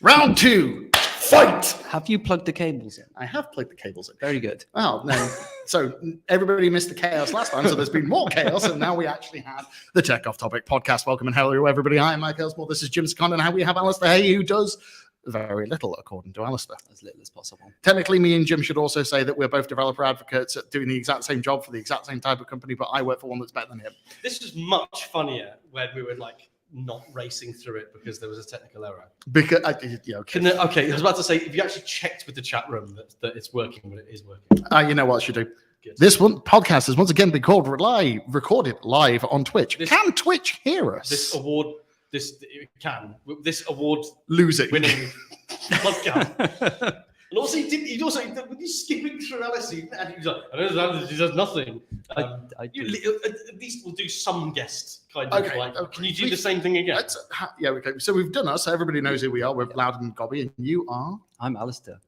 Round 2, fight! Have you plugged the cables in? I have plugged the cables in. Very good. Well, then, so everybody missed the chaos last time, so there's been more chaos, and now we actually have the Tech Off Topic podcast. Welcome and hello, everybody. I am Mike Elsmore. This is Jim Seconde, and how we have Alistair Hay, who does very little, according to Alistair. As little as possible. Technically, me and Jim should also say that we're both developer advocates at doing the exact same job for the exact same type of company, but I work for one that's better than him. This was much funnier when we were not racing through it because there was a technical error. Because Okay, I was about to say, if you actually checked with the chat room that it's working, but it is working. You know what I should do? Good. This one podcast has once again been recorded live on Twitch. Can Twitch hear us? This award losing winning podcast. And also, he also when he's skipping through Alice, he's like, he does nothing. At least we'll do some guest kind of can you do the same thing again? Okay. So we've done us. So everybody knows who we are. We're Loud and Gobby, and you are. I'm Alistair.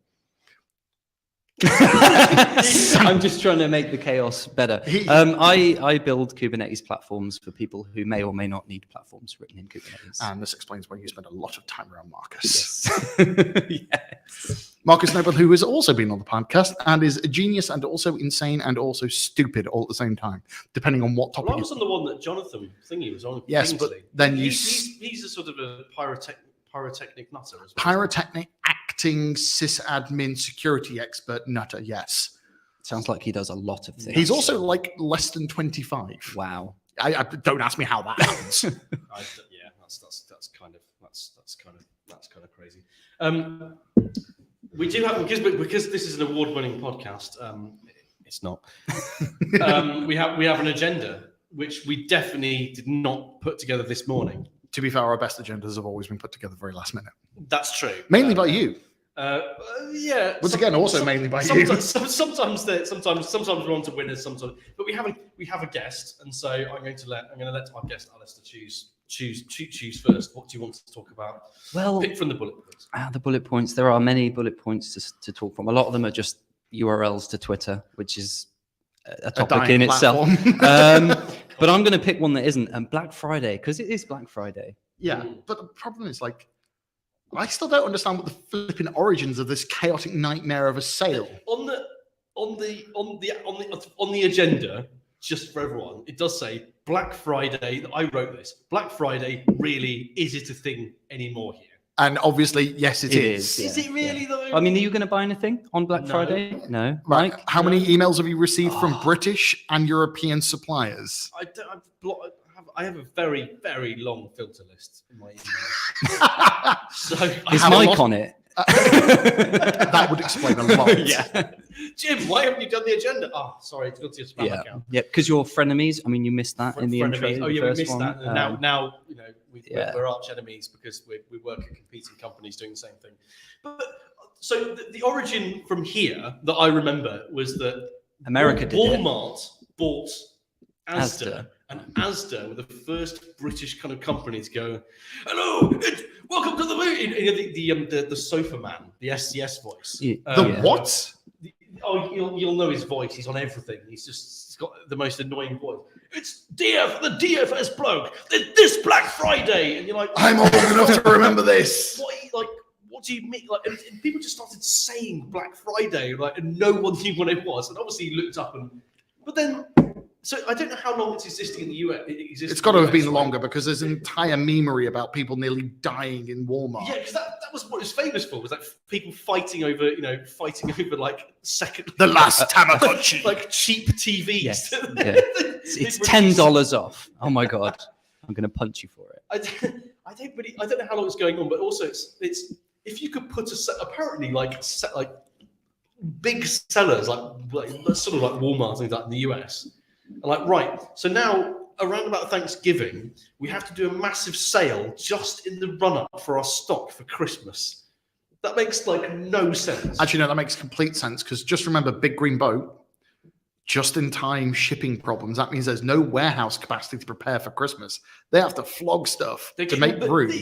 I'm just trying to make the chaos better. I build Kubernetes platforms for people who may or may not need platforms written in Kubernetes. And this explains why you spend a lot of time around Marcus. Yes. Yes. Marcus Noble, who has also been on the podcast and is a genius and also insane and also stupid all at the same time, depending on what topic. Well, I was on the one that Jonathan Thingy was on. Yes, Kingsley. but then he's a sort of a pyrotechnic nutter as well. Pyrotechnic acting sysadmin security expert nutter, yes. Sounds like he does a lot of things. He's also like less than 25. Wow. I don't ask me how that happens. That's kind of crazy. We do have because this is an award-winning podcast. It's not. We have an agenda which we definitely did not put together this morning. To be fair, our best agendas have always been put together very last minute. That's true. Mainly by you. Yeah. Once again, also mainly by you. Sometimes we're on to winners. Sometimes, but we have a guest, and so I'm going to let our guest Alistair choose first. What do you want to talk about? Well, pick from the bullet points. The bullet points. There are many bullet points to talk from. A lot of them are just URLs to Twitter, which is a topic in itself. But I'm going to pick one that isn't. Black Friday, because it is Black Friday. Yeah, but the problem is I still don't understand what the flipping origins of this chaotic nightmare of a sale. On the agenda, just for everyone, it does say Black Friday. I wrote this. Black Friday, really, is it a thing anymore here? And obviously, yes, it is. Is it really though? I mean, are you going to buy anything on Black Friday? No. Right. Mike? How many emails have you received from British and European suppliers? I have a very, very long filter list in my email. So is Mike on it? That would explain a lot. Yeah. Jim, why haven't you done the agenda? Oh, sorry, it's got to your spam account. Yeah, because you're frenemies. I mean, you missed that in the intro. Oh, yeah, we missed that. And now we're arch enemies because we work at competing companies doing the same thing. But so the origin from here that I remember was that America did Walmart bought Asda. And Asda were the first British kind of company to go, hello, welcome to the movie. The sofa man, the SCS voice. What? You'll know his voice. He's on everything. He's got the most annoying voice. It's DF, the DFS bloke. This Black Friday, and you're like, I'm old enough to remember this. What do you mean? And people just started saying Black Friday, and no one knew what it was. And obviously, you looked up, but then. So I don't know how long it's existing in the US. It's got to have been longer because there's an entire memery about people nearly dying in Walmart. Yeah, because that was what it was famous for. Was people fighting over second. The last Tamagotchi, cheap TVs. Yes. Yeah. It's $10 off. Oh my god, I'm going to punch you for it. I don't know how long it's going on, but also it's if you could put apparently big sellers like sort of like Walmart things like in the US. Right, so now around about Thanksgiving, we have to do a massive sale just in the run-up for our stock for Christmas. That makes no sense. Actually, no, that makes complete sense because just remember, Big Green Boat, just-in-time shipping problems. That means there's no warehouse capacity to prepare for Christmas. They have to flog stuff to make room.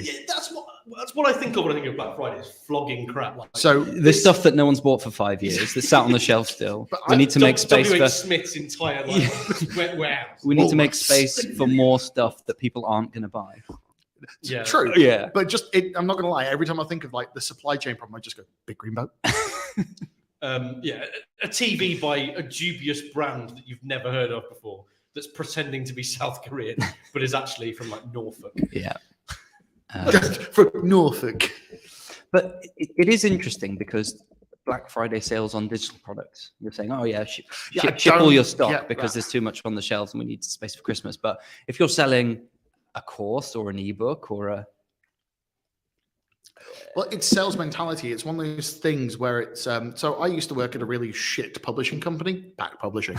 That's what I think of when I think of Black Friday, is flogging crap. So the stuff that no one's bought for 5 years that's sat on the shelf still. We need to make space for Smith's entire warehouse. We need to make space for more stuff that people aren't going to buy. Yeah. True. Yeah. But I'm not going to lie. Every time I think of like the supply chain problem, I just go, big green boat. A TV by a dubious brand that you've never heard of before that's pretending to be South Korean, but is actually from like Norfolk. Yeah. From Norfolk. But it is interesting because Black Friday sales on digital products. You're saying, oh yeah, ship all your stock because there's too much on the shelves and we need space for Christmas. But if you're selling a course or an ebook or well, it's sales mentality. It's one of those things where it's so I used to work at a really shit publishing company, Back Publishing.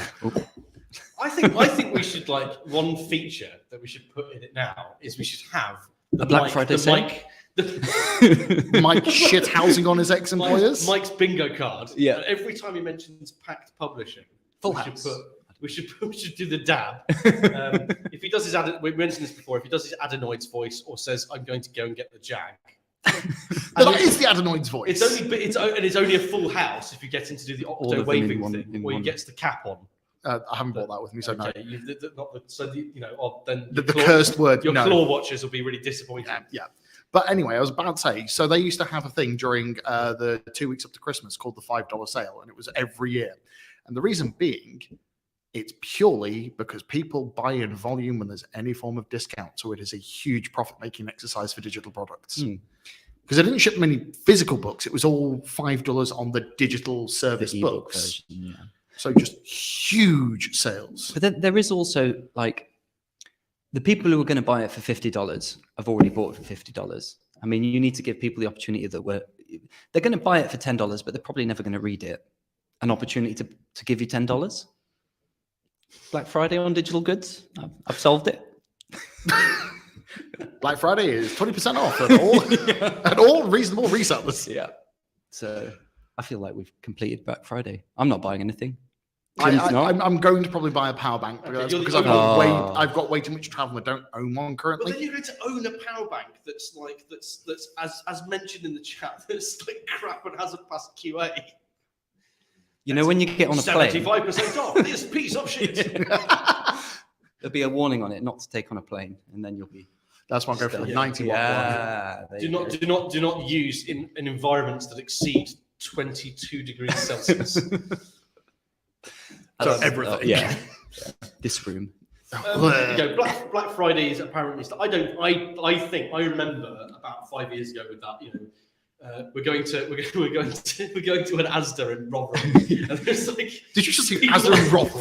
I think we should like one feature that we should put in it now is we should have the Black Friday sale. Mike shit housing on his ex-employers. Mike's bingo card. Yeah. And every time he mentions Pact Publishing, Full house. We should do the dab. If he does his we mentioned this before. If he does his adenoid's voice or says, "I'm going to go and get the Jag," that is the adenoid's voice. It's only a full house if you get him to do the octo waving thing, where he gets the cap on. I haven't brought that with me, so no. Then the cursed word. Your claw watchers will be really disappointed. Yeah. But anyway, I was about to say, so they used to have a thing during the 2 weeks up to Christmas called the $5 sale, and it was every year. And the reason being, it's purely because people buy in volume when there's any form of discount. So it is a huge profit-making exercise for digital products. Because they didn't ship many physical books. It was all $5 on the digital service books. Version, yeah. So just huge sales. But then there is also like the people who are going to buy it for $50 have already bought it for $50. I mean, you need to give people the opportunity they're going to buy it for $10, but they're probably never going to read it. An opportunity to give you $10. Black Friday on digital goods. I've solved it. Black Friday is 20% off at all reasonable resellers. Yeah. So I feel like we've completed Black Friday. I'm not buying anything. I'm going to probably buy a power bank because I've got way too much travel. I don't own one currently. But then you're going to own a power bank that's as mentioned in the chat, that's like crap and hasn't passed QA. You know, when you get on a plane, 75% off this piece of shit. There'll be a warning on it not to take on a plane, and then you'll be. That's why I go for the 90 watt one. Do not use in environments that exceed 22 degrees Celsius. So everything. Yeah. This room. Black Friday is apparently. I think I remember about 5 years ago with that. You know, we're going to an Asda in Rotherham. And there's like, did you just see Asda in Rotherham?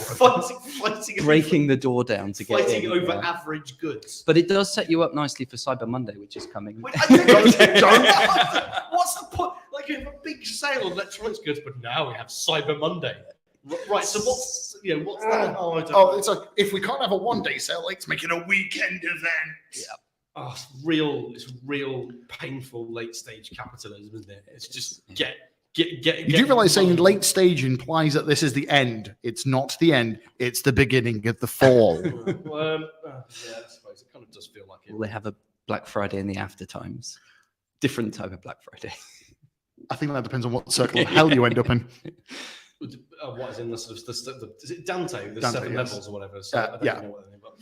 Fighting breaking the door down to get fighting over average goods. But it does set you up nicely for Cyber Monday, which is coming. Wait, what's the point? Like, you have a big sale on electronics goods, but now we have Cyber Monday. Right, so what's that? Oh, I don't know. It's like, if we can't have a one-day sale, let's make it a weekend event. Yeah. Oh, it's real painful late stage capitalism, isn't it? It's just get. You do realize saying late stage implies that this is the end. It's not the end. It's the beginning of the fall. Yeah, I suppose it kind of does feel like it. Will they have a Black Friday in the after times? Different type of Black Friday. I think that depends on what circle of hell you end up in. What is in the sort of is it Dante? The Dante, 7 yes. levels or whatever. So I don't know what they're in, but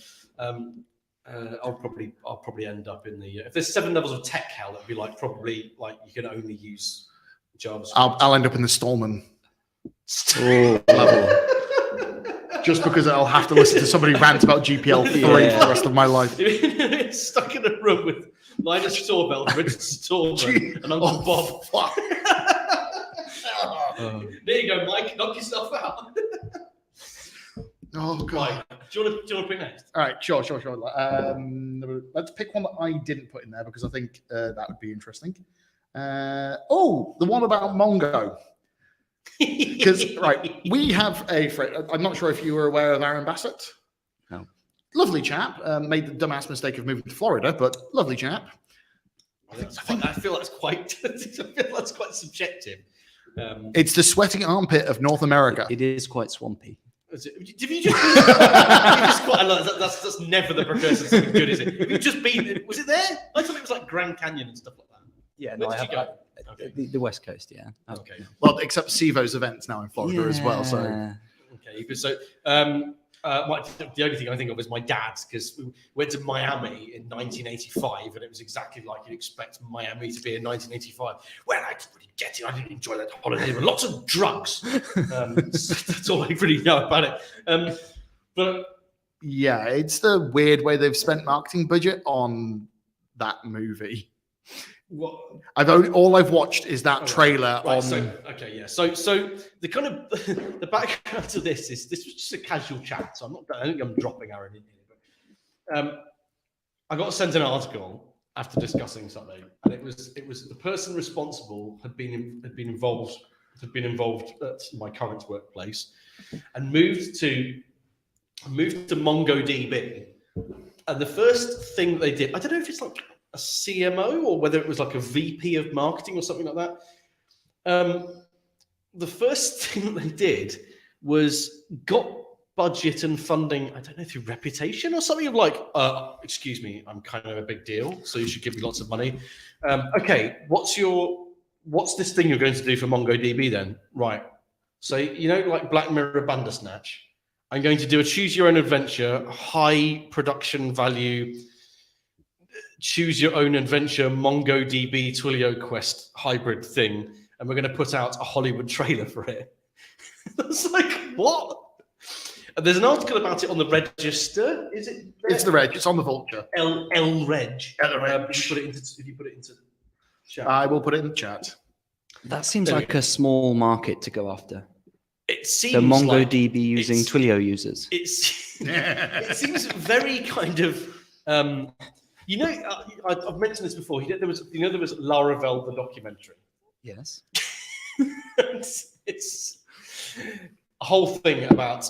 I'll probably end up in the if there's 7 levels of tech hell, it'd be like probably like you can only use JavaScript. I'll end up in the Stallman level. Just because I'll have to listen to somebody rant about GPL 3 for the rest of my life. Stuck in a room with Linus Torvald, Richard Stallman, and Uncle Bob. Fuck. There you go, Mike. Knock yourself out. Oh god! Right. Do you want to pick next? All right, sure. Let's pick one that I didn't put in there because I think that would be interesting. The one about Mongo. Because we have a friend. I'm not sure if you were aware of Aaron Bassett. No. Lovely chap. Made the dumbass mistake of moving to Florida, but lovely chap. I feel that's quite subjective. It's the sweating armpit of North America. It is quite swampy. Did you just quite a lot? That's never the precursor to something good, is it? Have you just been? Was it there? I thought it was like Grand Canyon and stuff like that. Yeah, Where did you go? Okay. The West Coast, yeah. Okay. Well, except Sivo's events now in Florida as well. So okay, so The only thing I think of is my dad's, because we went to Miami in 1985, and it was exactly like you'd expect Miami to be in 1985. Well, I didn't really get it. I didn't enjoy that holiday. There were lots of drugs. That's all I really know about it. But yeah, it's the weird way they've spent marketing budget on that movie. What all I've watched is that trailer. Right, so the kind of the background to this was just a casual chat. So I don't think I'm dropping Aaron in here, but I got sent an article after discussing something, and it was the person responsible had been involved at my current workplace, and moved to MongoDB, and the first thing that they did, I don't know if it's like a CMO or whether it was like a VP of marketing or something like that. The first thing that they did was got budget and funding, I don't know, through reputation or something of like, excuse me, I'm kind of a big deal, so you should give me lots of money. Okay, what's this thing you're going to do for MongoDB then? Right. So, like Black Mirror Bandersnatch, I'm going to do a choose your own adventure, high production value, choose your own adventure MongoDB Twilio Quest hybrid thing, and we're going to put out a Hollywood trailer for it. It's like, what? And there's an article about it on the Register. Is it? It's the Reg. It's on the Vulture. L Reg. If you put it into chat. I will put it in the chat. That seems like a small market to go after. It seems the MongoDB like using Twilio users. It seems very kind of. I've mentioned this before. There was Laravel the documentary. Yes. it's a whole thing about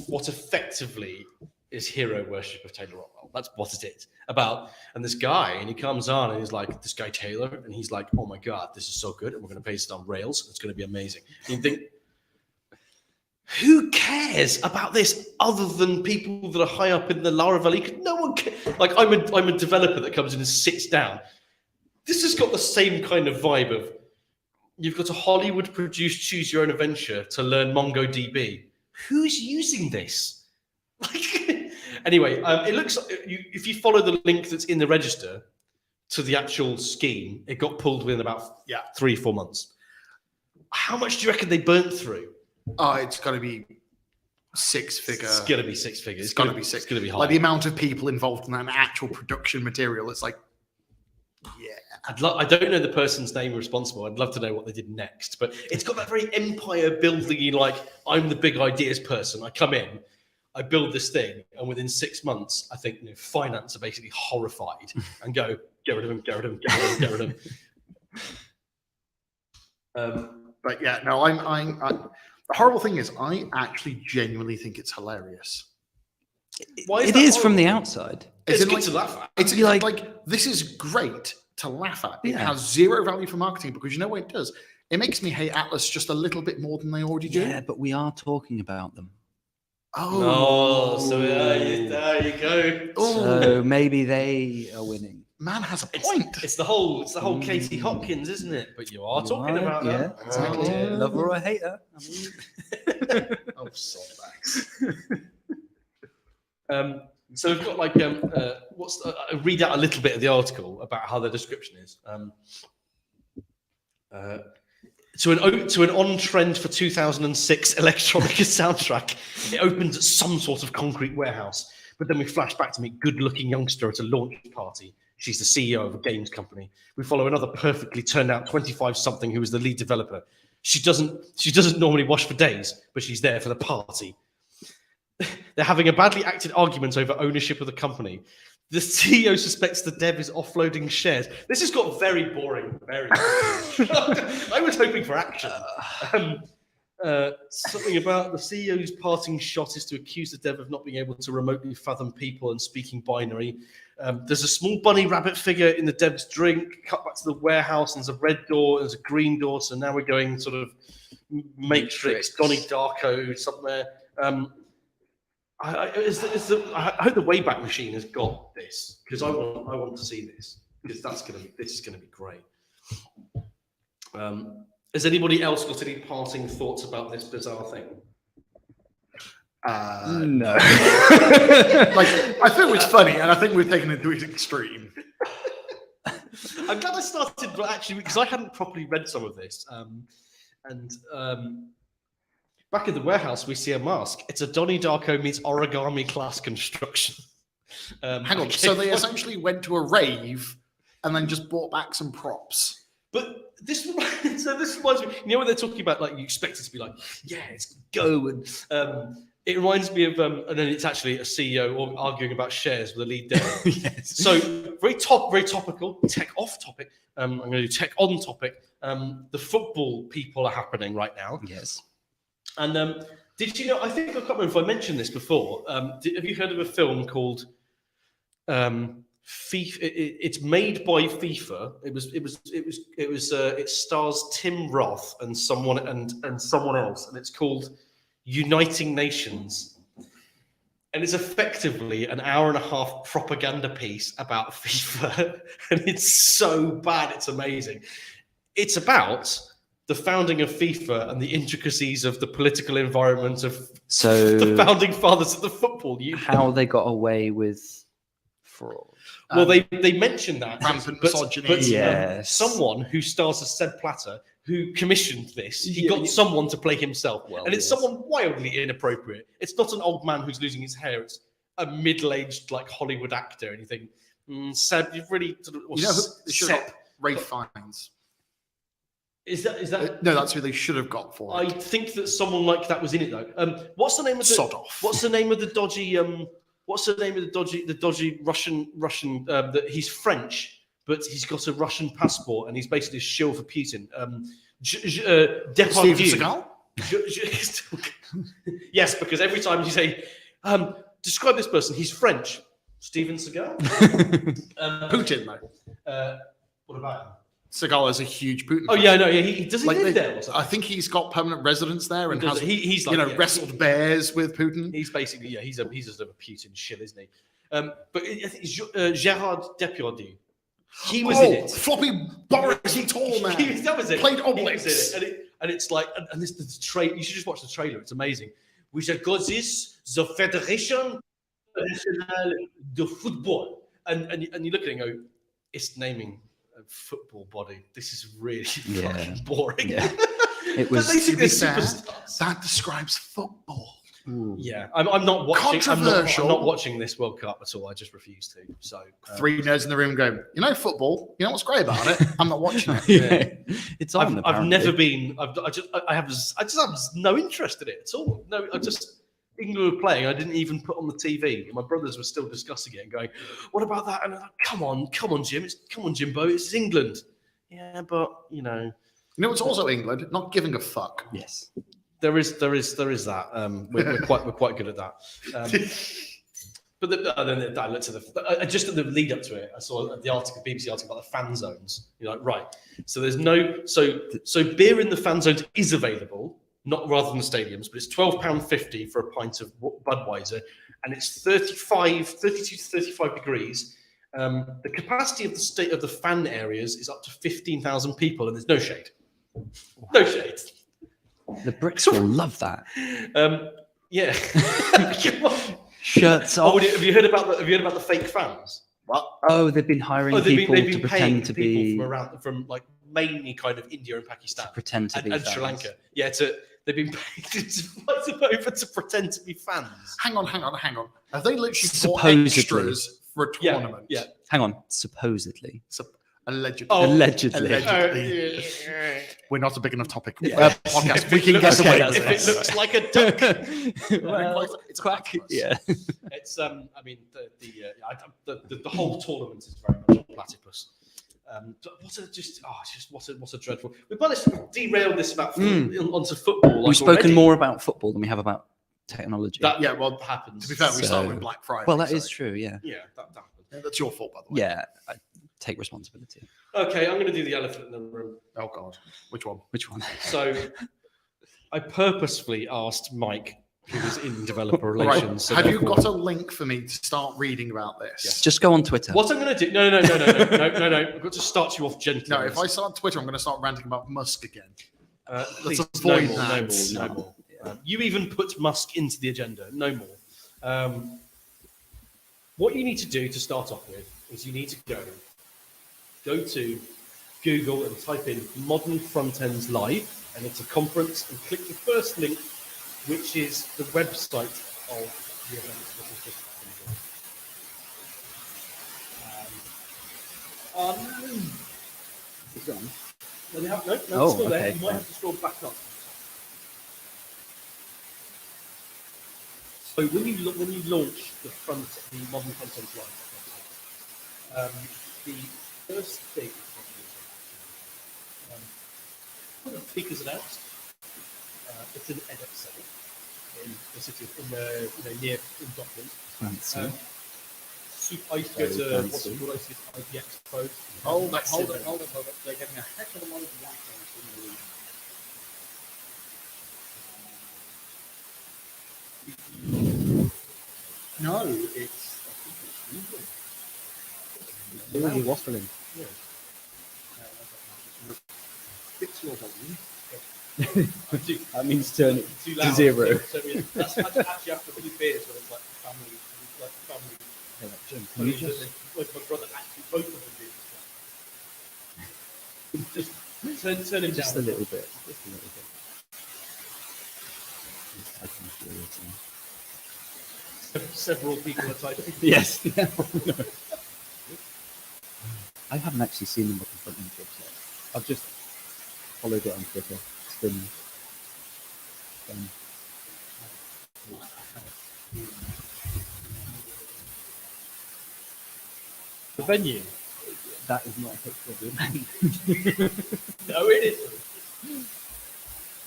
what effectively is hero worship of Taylor Rockwell. That's what it is about. And this guy, and he comes on and he's like, this guy Taylor, and he's like, oh my God, this is so good. And we're going to base it on Rails. It's going to be amazing. And you think, who cares about this other than people that are high up in the Laravel? No one cares. Like, I'm a developer that comes in and sits down. This has got the same kind of vibe of, you've got a Hollywood-produced Choose Your Own Adventure to learn MongoDB. Who's using this? Anyway, it looks like if you follow the link that's in the Register to the actual scheme, it got pulled within about 3-4 months. How much do you reckon they burnt through? Oh, it's got to be six-figure. It's going to be six figures. It's got to be six. It's going to be high. Like the amount of people involved in that actual production material, it's like, yeah. I don't know the person's name responsible. I'd love to know what they did next. But it's got that very empire building, like, I'm the big ideas person. I come in, I build this thing, and within 6 months, I think finance are basically horrified and go, get rid of him, get rid of him, get rid of him. But yeah, no, the horrible thing is, I actually genuinely think it's hilarious. It is from the outside. It's good to laugh at. It's like this is great to laugh at. It has zero value for marketing because you know what it does? It makes me hate Atlas just a little bit more than they already do. Yeah, but we are talking about them. Oh, so there you go. So maybe they are winning. Man has a point. It's the whole Katie Hopkins, isn't it? But you are talking about her. Yeah, exactly. Oh. Love her or hate her. Oh, softbacks. So we've got like I'll read out a little bit of the article about how the description is. To an on-trend for 2006 electronic soundtrack, it opens at some sort of concrete warehouse, but then we flash back to meet good-looking youngster at a launch party. She's the CEO of a games company. We follow another perfectly turned out 25-something who is the lead developer. She doesn't normally wash for days, but she's there for the party. They're having a badly acted argument over ownership of the company. The CEO suspects the dev is offloading shares. This has got very boring. Very boring. I was hoping for action. Something about the CEO's parting shot is to accuse the dev of not being able to remotely fathom people and speaking binary. There's a small bunny rabbit figure in the dev's drink. Cut back to the warehouse, and there's a red door, and there's a green door. So now we're going sort of Matrix, Donnie Darko somewhere. I hope the Wayback Machine has got this, because I want to see this, because this is gonna be great. Has anybody else got any parting thoughts about this bizarre thing? No. Like, I think it was funny, and I think we've taken it to its extreme. I'm glad I started, but actually, because I hadn't properly read some of this. Back in the warehouse, we see a mask. It's a Donnie Darko meets origami class construction. Hang on, so they essentially went to a rave and then just brought back some props. But this reminds me, you know, when they're talking about, like, you expect it to be like, yeah, it's go, and it reminds me of, and then it's actually a CEO arguing about shares with a lead there. Yes. So very topical, tech off topic. I'm going to do tech on topic. The football people are happening right now. Yes. And did you know? I think I can't remember if I mentioned this before. Have you heard of a film called FIFA? It's made by FIFA. It stars Tim Roth and someone else, and it's called Uniting Nations. And it's effectively an hour and a half propaganda piece about FIFA, and it's so bad, it's amazing. It's about the founding of FIFA and the intricacies of the political environment of the founding fathers of the football union. How they got away with fraud. Well, they mentioned that. Rampant misogyny. But yes. Someone who stars as Seb Platter, who commissioned this, he got someone to play himself. Well, and it's someone wildly inappropriate. It's not an old man who's losing his hair. It's a middle-aged, like, Hollywood actor. And you think, Seb, you've really... Ray Fiennes. Is that no? That's who they should have got for it. I think that someone like that was in it though. What's the name of the Sod off. What's the name of the dodgy? What's the name of the dodgy Russian? That he's French, but he's got a Russian passport and he's basically a shill for Putin. Depardieu. Steven Seagal. Yes, because every time you say, describe this person, he's French. Steven Seagal. Putin, though. What about him? Seagal is a huge Putin. Oh yeah, no, yeah. He live there. Or I think he's got permanent residence there and has he's like, wrestled bears with Putin. He's basically he's just a Putin shill, isn't he? But I think it's Gérard Depardieu. He was in it. Floppy Borisy tall man. That was it. Played Obelix. He was in it. And it's like, and this the trailer. You should just watch the trailer. It's amazing. We shall call this the Federation Nationale de Football. And you look at it and go, it's naming a football body. This is really fucking boring. Yeah. It was. That describes football. Ooh. Yeah, I'm not watching. Controversial. I'm not watching this World Cup at all. I just refuse to. So three nerds in the room go, football. You know what's great about it? I'm not watching it. Yeah. It's on. I've never been. I just have no interest in it at all. No, England were playing. I didn't even put on the TV. My brothers were still discussing it and going, "What about that?" And I'm like, "Come on, Jim. Come on, Jimbo. It's England." Yeah, but it's also England not giving a fuck. Yes. There is that. We're quite good at that. But then I looked at just at the lead up to it. I saw the article, BBC article about the fan zones. You're like, right. So there's so beer in the fan zones is available, not rather than the stadiums, but it's £12.50 for a pint of Budweiser, and it's 32 to 35 degrees. The capacity of the fan areas is up to 15,000 people, and there's no shade. No shade. The Brits will love that. Yeah. Shirts off. Have you heard about the fake fans? What? Oh, they've been hiring people to pretend to be from like mainly kind of India and Pakistan, to pretend to be and Sri Lanka. Yeah, they've been paid to fly them over to pretend to be fans. Hang on. Have they literally bought extras for a tournament? Yeah. Hang on. Supposedly. Allegedly. Oh, allegedly. We're not a big enough topic. Podcast. We can get away with it. If it looks like a duck, it's quack. Yeah. It's the whole tournament is very much a platypus. What a dreadful. We've managed to derail this about onto football. We've spoken more about football than we have about technology. That happens. To be fair, we started with Black Friday. Well, that is true. Yeah. Yeah, that happened. That's your fault, by the way. Yeah. Take responsibility. Okay, I'm going to do the elephant in the room. Oh God, which one? So, I purposefully asked Mike, who was in developer relations. Right. Have you got a link for me to start reading about this? Yes. Just go on Twitter. What I'm going to do? No. I've got to start you off gently. No, if I start Twitter, I'm going to start ranting about Musk again. Let's avoid that. No more. You even put Musk into the agenda. No more. What you need to do to start off with is you need to go to Google and type in Modern Front-Ends Live, and it's a conference, and click the first link, which is the website of the event that has just happened. It's gone. No, it's still there. You might have to scroll back up. So when you launch the Modern Front-Ends Live, the first thing the speakers announced. It's an edit cell in the city, near Dockland. Fancy. I used to go to what's it called? I used to go to IPX Expo. Hold on. They're getting a heck of a lot of white in the room. No, it's. I think it's You're really waffling. Yeah. Fix your volume. That means turn it too to loud. 0. So that's actually after a few beers when it's like family. Okay, Jim, can you just... My brother actually both of them did. Just turn him Just down a little bit. Just a little bit. I can feel it. Several people are typing. Yes. No. I haven't actually seen them looking front end website. I've just followed it on Twitter. It's been The venue. that is not a picture of the event. No, it isn't.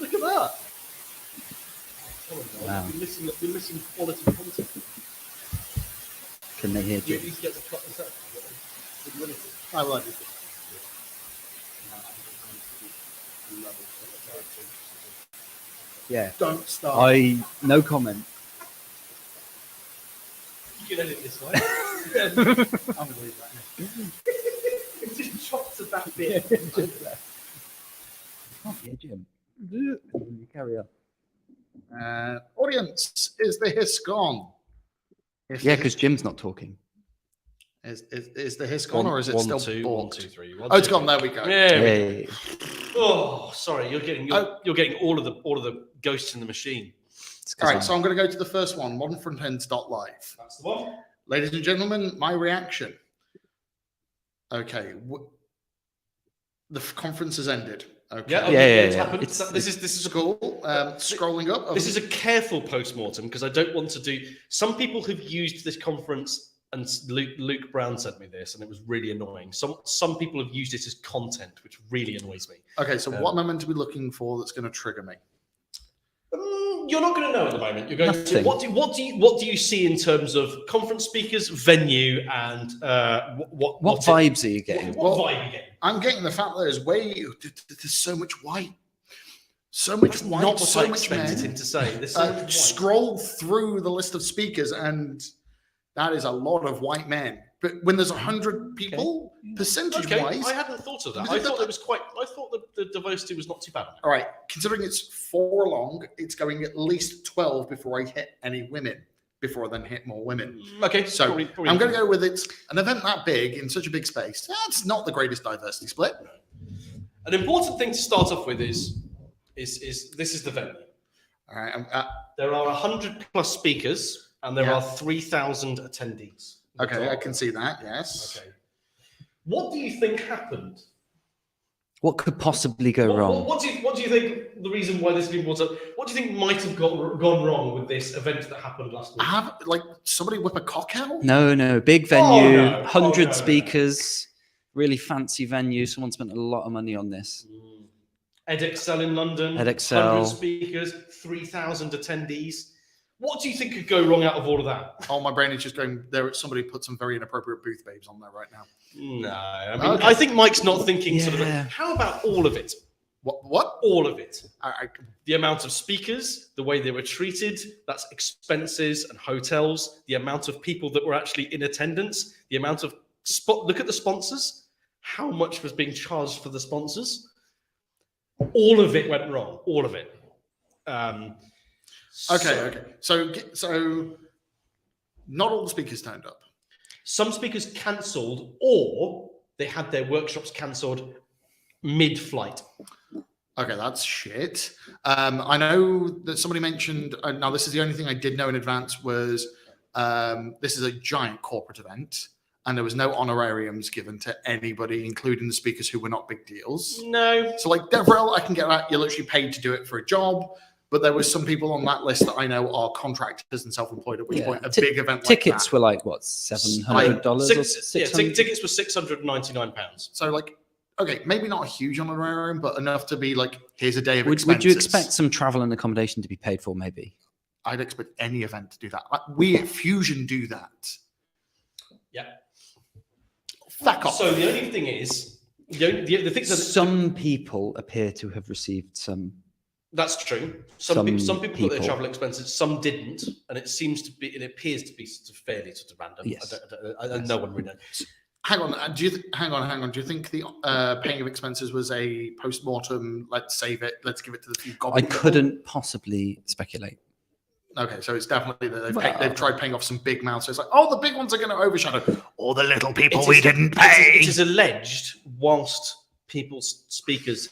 Look at that. Wow. You're missing quality content. Can they hear You Jim? at least get the cut this out. I like it. Yeah. Don't start. No comment. You can edit this, right? I'm going to leave that. It just chops at that bit. Can't hear Jim. You carry on. Audience, is the hiss gone? Yeah, because Jim's not talking. Is the hiss gone, or is it still One, balked? two, three. Oh, it's gone. There we go. Yeah. Hey. Oh, sorry. You're getting all of the ghosts in the machine. All right, so I'm going to go to the first one, modernfrontends.live. That's the one. Ladies and gentlemen, my reaction. Okay, the conference has ended. Okay. Yeah. This is Cool. Scrolling up. This is a careful post-mortem because I don't want to do. Some people have used this conference, and Luke Brown sent me this, and it was really annoying. Some people have used it as content, which really annoys me. Okay, so what moment are we looking for that's going to trigger me? You're not going to know at the moment. You're going Nothing. to what do you see in terms of conference speakers, venue, and what vibes are you getting? What vibe are you getting? I'm getting the fact that there's so much white. So much white, Not what so I much expected men. him to say. There's so much white. Scroll through the list of speakers, and that is a lot of white men. But when there's 100 people, percentage-wise, I hadn't thought of that. I thought the diversity was not too bad. All right, considering it's 4 long, it's going at least 12 before I hit any women, before I then hit more women. Okay, So probably I'm going to go with it's an event that big in such a big space. That's not the greatest diversity split. An important thing to start off with is this is the venue. All right. There are 100 plus speakers and there are 3,000 attendees. Okay, I can see that. Yes. Okay. What do you think happened? What could possibly go wrong? What do you think the reason why this has been brought up? What do you think might have gone wrong with this event that happened last week? Have somebody whip a cock out? No, big venue, no. 100 No. speakers, really fancy venue. Someone spent a lot of money on this. EdXL in London, EdXL. 100 speakers, 3,000 attendees. What do you think could go wrong out of all of that? Oh, my brain is just going there. Somebody put some very inappropriate booth babes on there right now. No, I mean, I think Mike's not thinking sort of. How about all of it? What? All of it. The amount of speakers, the way they were treated, that's expenses and hotels, the amount of people that were actually in attendance, the amount of look at the sponsors, how much was being charged for the sponsors. All of it went wrong. All of it. Okay. So not all the speakers turned up. Some speakers cancelled, or they had their workshops cancelled mid-flight. Okay, that's shit. I know that somebody mentioned, now this is the only thing I did know in advance, was this is a giant corporate event, and there was no honorariums given to anybody, including the speakers who were not big deals. No. So like DevRel, I can get that. You're literally paid to do it for a job. But there was some people on that list that I know are contractors and self-employed, at which point a big event tickets like that, were like, what, $700 or $600? Tickets were £699. So like, okay, maybe not a huge honorarium, but enough to be like, here's a day of Would expenses. you expect some travel and accommodation to be paid for, maybe? I'd expect any event to do that. Like, we at Fusion do that. Yeah. Fuck off. So the only thing is, the thing that some people appear to have received some. That's true. Some people got their travel expenses, some didn't, and it appears to be sort of fairly sort of random. Yes. No one really knows. Hang on. Do you think the paying of expenses was a post-mortem? Let's save it. Let's give it to the few goblin I couldn't possibly speculate. Okay, so it's definitely that they've tried paying off some big mouths. So it's like, oh, the big ones are going to overshadow all the little people we didn't pay. It is alleged, whilst speakers,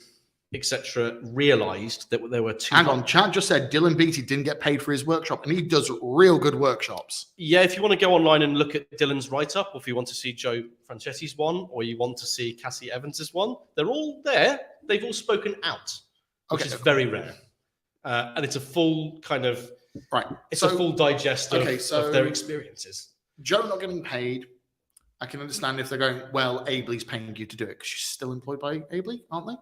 etc., realised that there were two. Hang on, Chad just said Dylan Beattie didn't get paid for his workshop, and he does real good workshops. Yeah, if you want to go online and look at Dylan's write-up, or if you want to see Joe Franchetti's one, or you want to see Cassie Evans's one, they're all there. They've all spoken out, which is very rare. And it's a full kind of... Right. It's a full digest of their experiences. Joe not getting paid, I can understand if they're going, well, Abley's paying you to do it, because she's still employed by Abley, aren't they?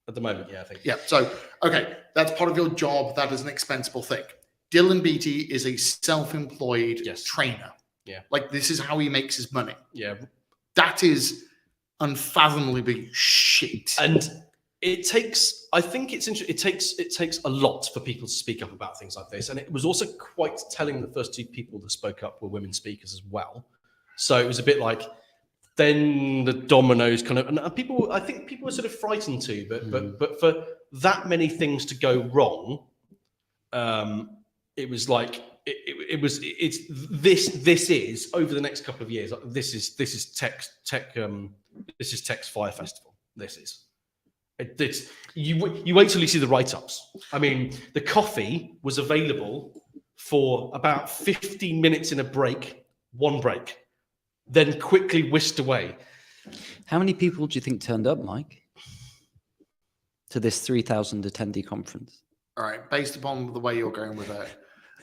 At the moment, yeah, I think. Yeah, so, okay, that's part of your job. That is an expensible thing. Dylan Beattie is a self-employed trainer. Yeah. Like, this is how he makes his money. Yeah. That is unfathomably shit. And it takes, I think it's interesting, it takes a lot for people to speak up about things like this. And it was also quite telling the first two people that spoke up were women speakers as well. So it was a bit like, then the dominoes kind of, and I think people were sort of frightened too, but for that many things to go wrong, it was like, this is over the next couple of years, this is Tech's Fire Festival. You wait till you see the write-ups. I mean, the coffee was available for about 15 minutes in a break, one break, then quickly whisked away. How many people do you think turned up, Mike, to this 3,000 attendee conference? All right, based upon the way you're going with it.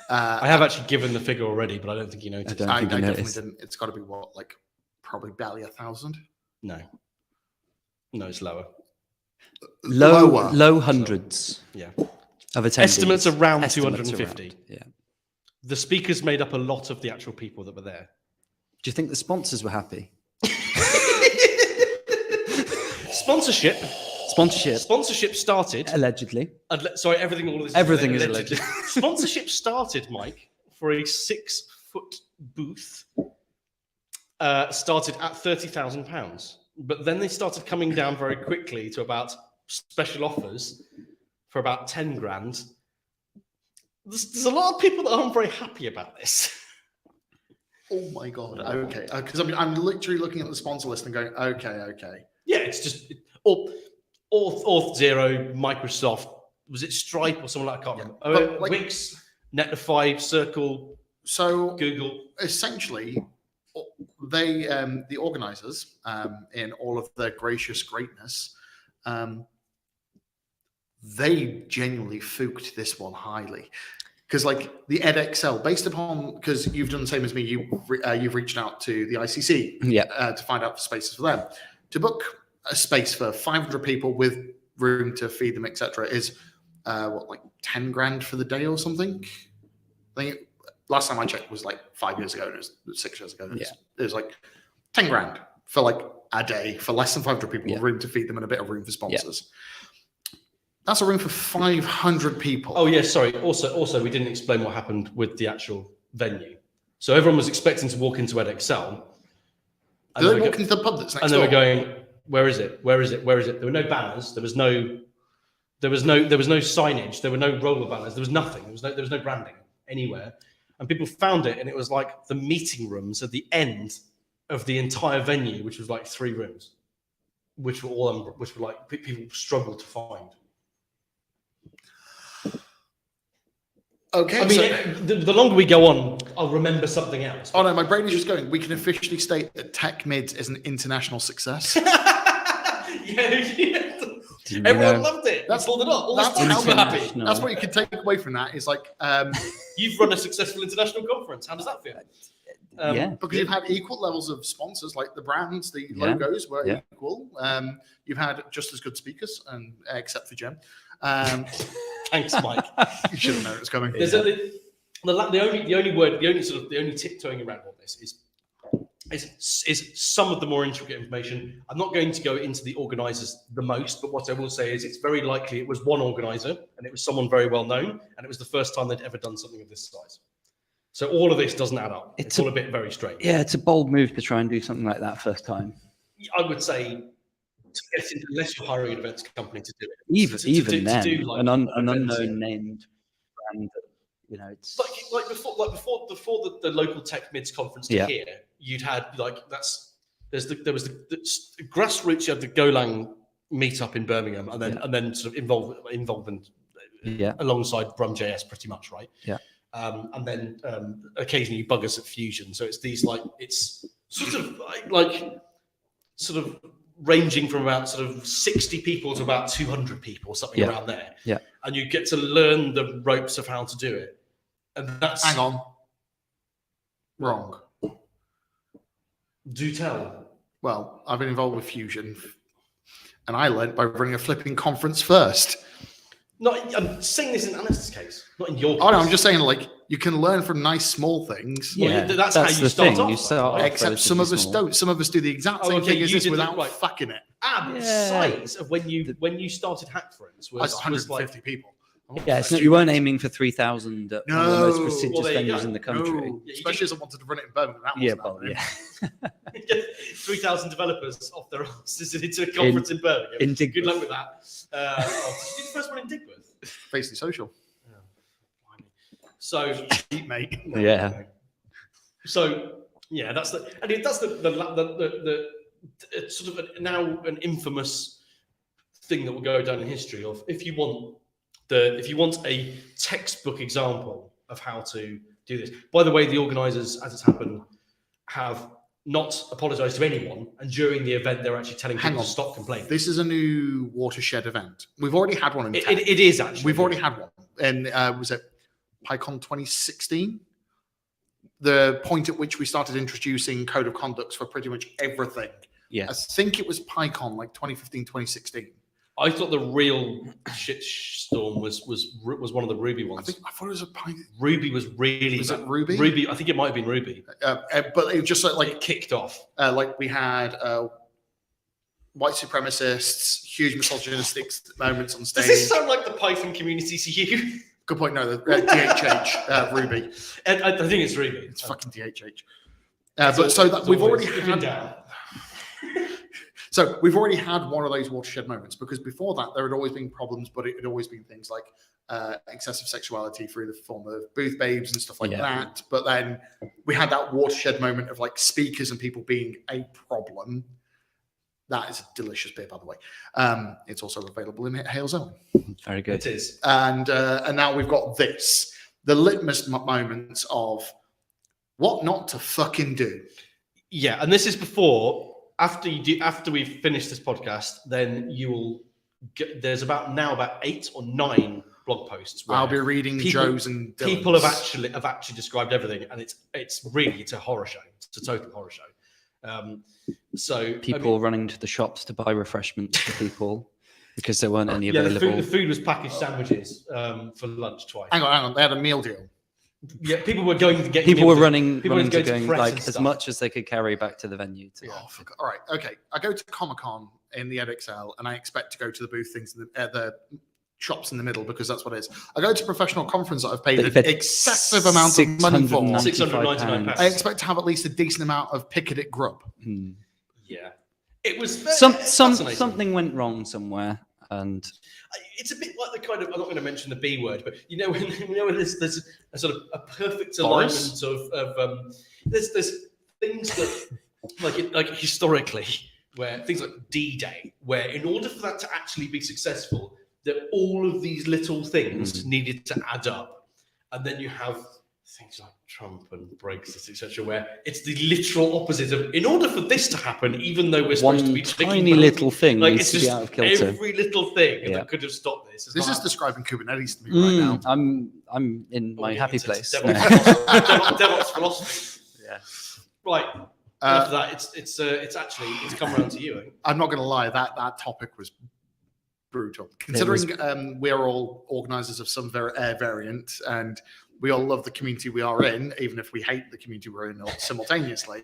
I have actually given the figure already, but I don't think you noticed. I definitely didn't. It's got to be what, like probably barely 1,000? No, it's lower. Low hundreds. Yeah. Of attendees. Estimates around 250. Yeah. The speakers made up a lot of the actual people that were there. Do you think the sponsors were happy? Sponsorship started allegedly. Sorry, all of this. Everything is alleged. Sponsorship started, Mike, for a 6-foot booth. Started at £30,000, but then they started coming down very quickly to about special offers for about 10 grand. There's a lot of people that aren't very happy about this. Oh my god! Okay, because I'm literally looking at the sponsor list and going, okay. Yeah, it's just Auth Zero, Microsoft. Was it Stripe or someone like? I can't remember. Wix, Netlify, Circle. So Google. Essentially, they the organisers, in all of their gracious greatness, they genuinely fooked this one highly. Because like the edXL, based upon, because you've done the same as me, you've reached out to the ICC to find out spaces for them. To book a space for 500 people with room to feed them, etc., is like 10 grand for the day or something. I think last time I checked was like 5 years ago, and it was 6 years ago. It was like 10 grand for like a day for less than 500 people with room to feed them and a bit of room for sponsors. Yeah. That's a room for 500 people. Oh, yeah, sorry. Also, we didn't explain what happened with the actual venue. So everyone was expecting to walk into edXL. Did they walk into the pub that's next door? And they were going, where is it? Where is it? Where is it? There were no banners. There was no There was no signage. There were no roller banners. There was nothing. There was no branding anywhere. And people found it, and it was like the meeting rooms at the end of the entire venue, which was like 3 rooms, which were like people struggled to find. Okay. I mean, the longer we go on, I'll remember something else. Oh no, my brain is just going. We can officially state that Tech Mids is an international success. Yeah. Everyone loved it. That's pulled it up. All the sponsors were happy. That's what you can take away from that. Is like you've run a successful international conference. How does that feel? Because you've had equal levels of sponsors, like the brands, the logos were equal. You've had just as good speakers, and except for Jim. Thanks, Mike. You should have known it was coming. There's the only tiptoeing around all this is some of the more intricate information. I'm not going to go into the organisers the most, but what I will say is it's very likely it was one organiser and it was someone very well known, and it was the first time they'd ever done something of this size. So all of this doesn't add up. It's all a bit very strange. Yeah, it's a bold move to try and do something like that first time. I would say, to get into, unless you're hiring an events company to do it, even then, to do like an unknown named brand. You know, it's like before the local Tech Mids conference to here, you'd had there was the grassroots. You had the Golang meetup in Birmingham, and then sort of involvement alongside Brum.js, pretty much, right? Yeah. And then occasionally buggers at Fusion. So it's these it's sort of ranging from about sort of 60 people to about 200 people, something around there. Yeah. And you get to learn the ropes of how to do it. And that's... Hang on. Wrong. Do tell. Well, I've been involved with Fusion, and I learned by running a flipping conference first. I'm saying this in Alistair's case, not in your case. Oh, no, I'm just saying, like, you can learn from nice small things. Yeah, that's how you start off. You start off except some of us don't. Some of us do the exact same thing as this without fucking it. The size of when you started Hackfriends was 150 people. Yeah, it's not, you weren't aiming for 3,000 at one of the most prestigious venues in the country. No. Especially as I wanted to run it in Birmingham. That 3,000 developers off their asses into a conference in Birmingham. Good luck with that. Did you do the first one in Digworth? Basically social. So, mate. Yeah. So, yeah, that's the sort of now an infamous thing that will go down in history of if you want a textbook example of how to do this. By the way, the organisers, as it's happened, have not apologised to anyone, and during the event, they're actually telling people to stop complaining. This is a new watershed event. We've already had one in town. It is actually. We've already had one, and was it PyCon 2016? The point at which we started introducing code of conducts for pretty much everything. Yeah, I think it was PyCon, like 2015, 2016. I thought the real shitstorm was one of the Ruby ones. I thought it was Ruby was really. Was it Ruby? Ruby, I think it might have been Ruby. But it was just like it kicked off. Like we had white supremacists, huge misogynistic moments on stage. Does this sound like the Python community to you? Good point. No, the DHH Ruby. I think it's Ruby. It's fucking DHH. We've already had. So we've already had one of those watershed moments, because before that there had always been problems, but it had always been things like excessive sexuality through the form of booth babes and stuff like that. But then we had that watershed moment of like speakers and people being a problem. That is a delicious beer, by the way. It's also available in Hale Zone. Very good. It is. And now we've got the litmus moments of what not to fucking do. Yeah, and this is before. After we've finished this podcast, then you will get. There's about 8 or 9 blog posts. I'll be reading Joe's and Dylan's. People have actually described everything, and it's a horror show. It's a total horror show. So people running to the shops to buy refreshments for people because there weren't any available. The food was packaged sandwiches for lunch twice. Hang on. They had a meal deal. Yeah, people were going to get. People were running to going like as much as they could carry back to the venue. All right, okay. I go to Comic-Con in the EdXL, and I expect to go to the booth things, the shops in the middle, because that's what it is. I go to a professional conference that I've paid an excessive amount of money for. £699. I expect to have at least a decent amount of picketed grub. Yeah, it was something went wrong somewhere. And it's a bit like the kind of, I'm not going to mention the B word, but when there's a sort of a perfect alignment of there's things that like historically, where things like D-Day, where in order for that to actually be successful, that all of these little things needed to add up, and then you have things like Trump and Brexit, etc., where it's the literal opposite of, in order for this to happen, even though we're supposed to be tiny little thing needs to be out of kilter. Every little thing that could have stopped this. This is describing Kubernetes to me right now. I'm in my happy place. DevOps philosophy. Yeah. Right. After that, it's come around to you. I'm not going to lie. That topic was brutal. Considering we are all organisers of some variant, and we all love the community we are in, even if we hate the community we're in simultaneously.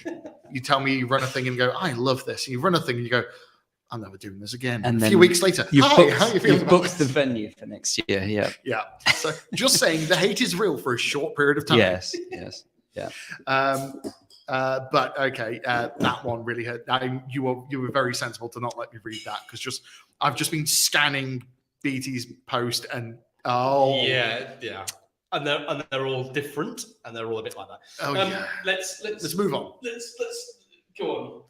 You tell me you run a thing and go, I love this. And you run a thing and you go, I'm never doing this again. And a few weeks later, how are you feeling? You've booked the venue for next year. Yeah. Yeah. So just saying, the hate is real for a short period of time. Yes. Yeah. But okay, that one really hurt. You were very sensible to not let me read that, because I've just been scanning BT's post and yeah, and they're all different, and they're all a bit like that. Oh yeah. Let's move on. Let's go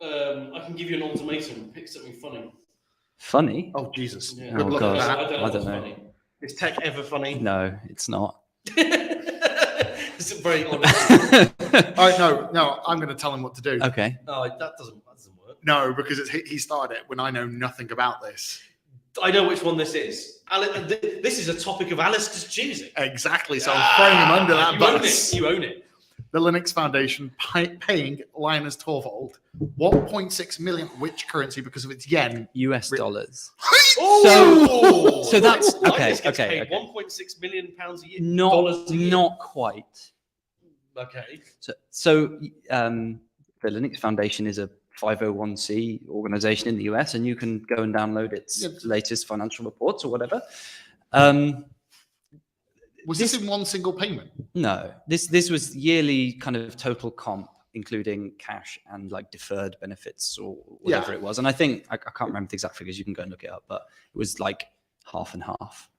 on. I can give you an ultimatum. Pick something funny. Funny? Oh Jesus! Yeah. Oh God! I don't know. Funny. Is tech ever funny? No, it's not. It's very honest. All right, no, I'm going to tell him what to do. Okay. No, that doesn't work. No, because he started it when I know nothing about this. I know which one this is. This is a topic of Alistair's choosing. Exactly. So I'm throwing him under that bus. You own it. The Linux Foundation paying Linus Torvald 1.6 million, which currency, because of its yen? US dollars. So that's okay. 1.6 million pounds a year. Not quite. Okay. So the Linux Foundation is a 501c organization in the US, and you can go and download its latest financial reports or whatever. Was this in one single payment? No, this was yearly kind of total comp, including cash and like deferred benefits or whatever it was. And I think I can't remember the exact figures. You can go and look it up, but it was like half and half,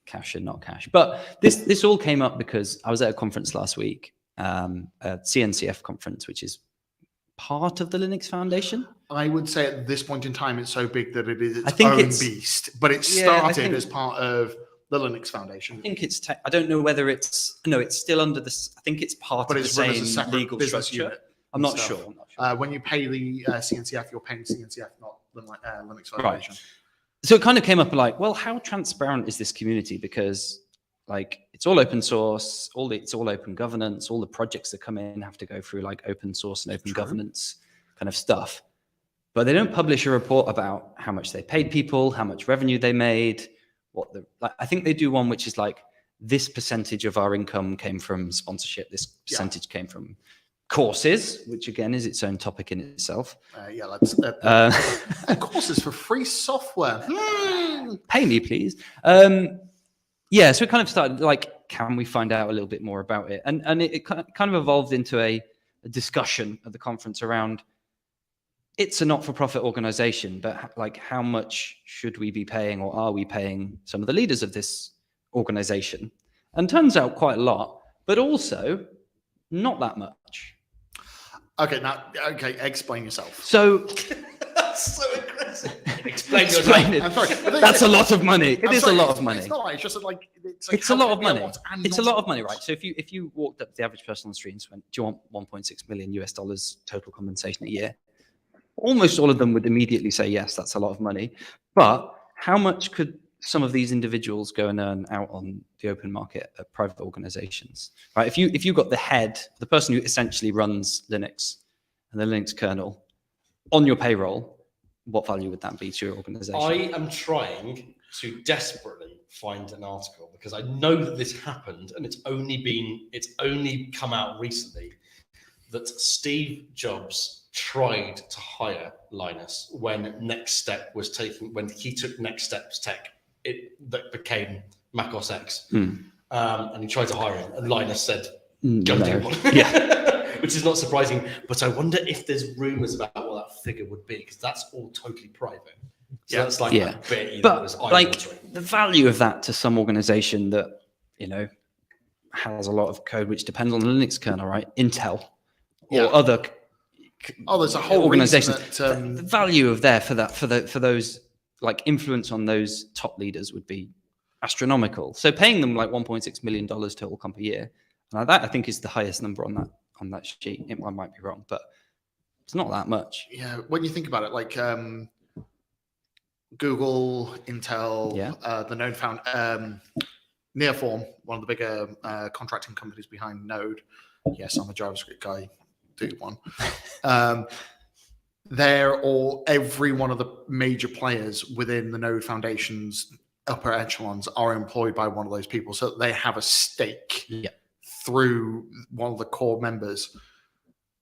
cash and not cash. But this all came up because I was at a conference last week, a CNCF conference, which is part of the Linux Foundation. I would say at this point in time, it's so big that it is its own beast. But it started as part of the Linux Foundation. I think it's. I don't know whether it's. No, it's still under this. I think it's part of the same legal structure. I'm not sure. When you pay the CNCF, you're paying CNCF, not Linux Foundation. Right. So it kind of came up like, well, how transparent is this community? Because like it's all open source, it's all open governance. All the projects that come in have to go through like open source and open governance kind of stuff. But they don't publish a report about how much they paid people, how much revenue they made. I think they do one which is like, this percentage of our income came from sponsorship, this percentage came from courses, which again is its own topic in itself. Courses for free software. Pay me, please. So it kind of started like, can we find out a little bit more about it? And it kind of evolved into a discussion at the conference around, it's a not-for-profit organization, but like how much should we be paying, or are we paying some of the leaders of this organization? And turns out quite a lot, but also not that much. Okay, explain yourself. So that's so aggressive. Explain it. I'm sorry. That's a lot of money. It is a lot of money. It's not like, it's just like it's a lot of money. It's a lot of money, right? So if you walked up to the average person on the street and went, do you want $1.6 million US total compensation a year? Almost all of them would immediately say, yes, that's a lot of money. But how much could some of these individuals go and earn out on the open market at private organizations, right? If you got the person who essentially runs Linux and the Linux kernel on your payroll, what value would that be to your organization? I am trying to desperately find an article, because I know that this happened, and it's only come out recently, that Steve Jobs tried to hire Linus when he took Next Steps Tech, that became Mac OS X. And he tried to hire him, and Linus said, go do one. which is not surprising. But I wonder if there's rumors about what that figure would be, because that's all totally private. So that's like, yeah. But like the value of that to some organization that, you know, has a lot of code which depends on the Linux kernel, right? Intel or other there's a whole organization. That, the value of there for those like influence on those top leaders would be astronomical. So paying them like $1.6 million total comp a year, and that I think is the highest number on that sheet. I might be wrong, but it's not that much. Yeah, when you think about it, like Google, Intel, the Node found Nearform, one of the bigger contracting companies behind Node. Yes, I'm a JavaScript guy. Do one. Every one of the major players within the Node Foundation's upper echelons are employed by one of those people, so they have a stake through one of the core members.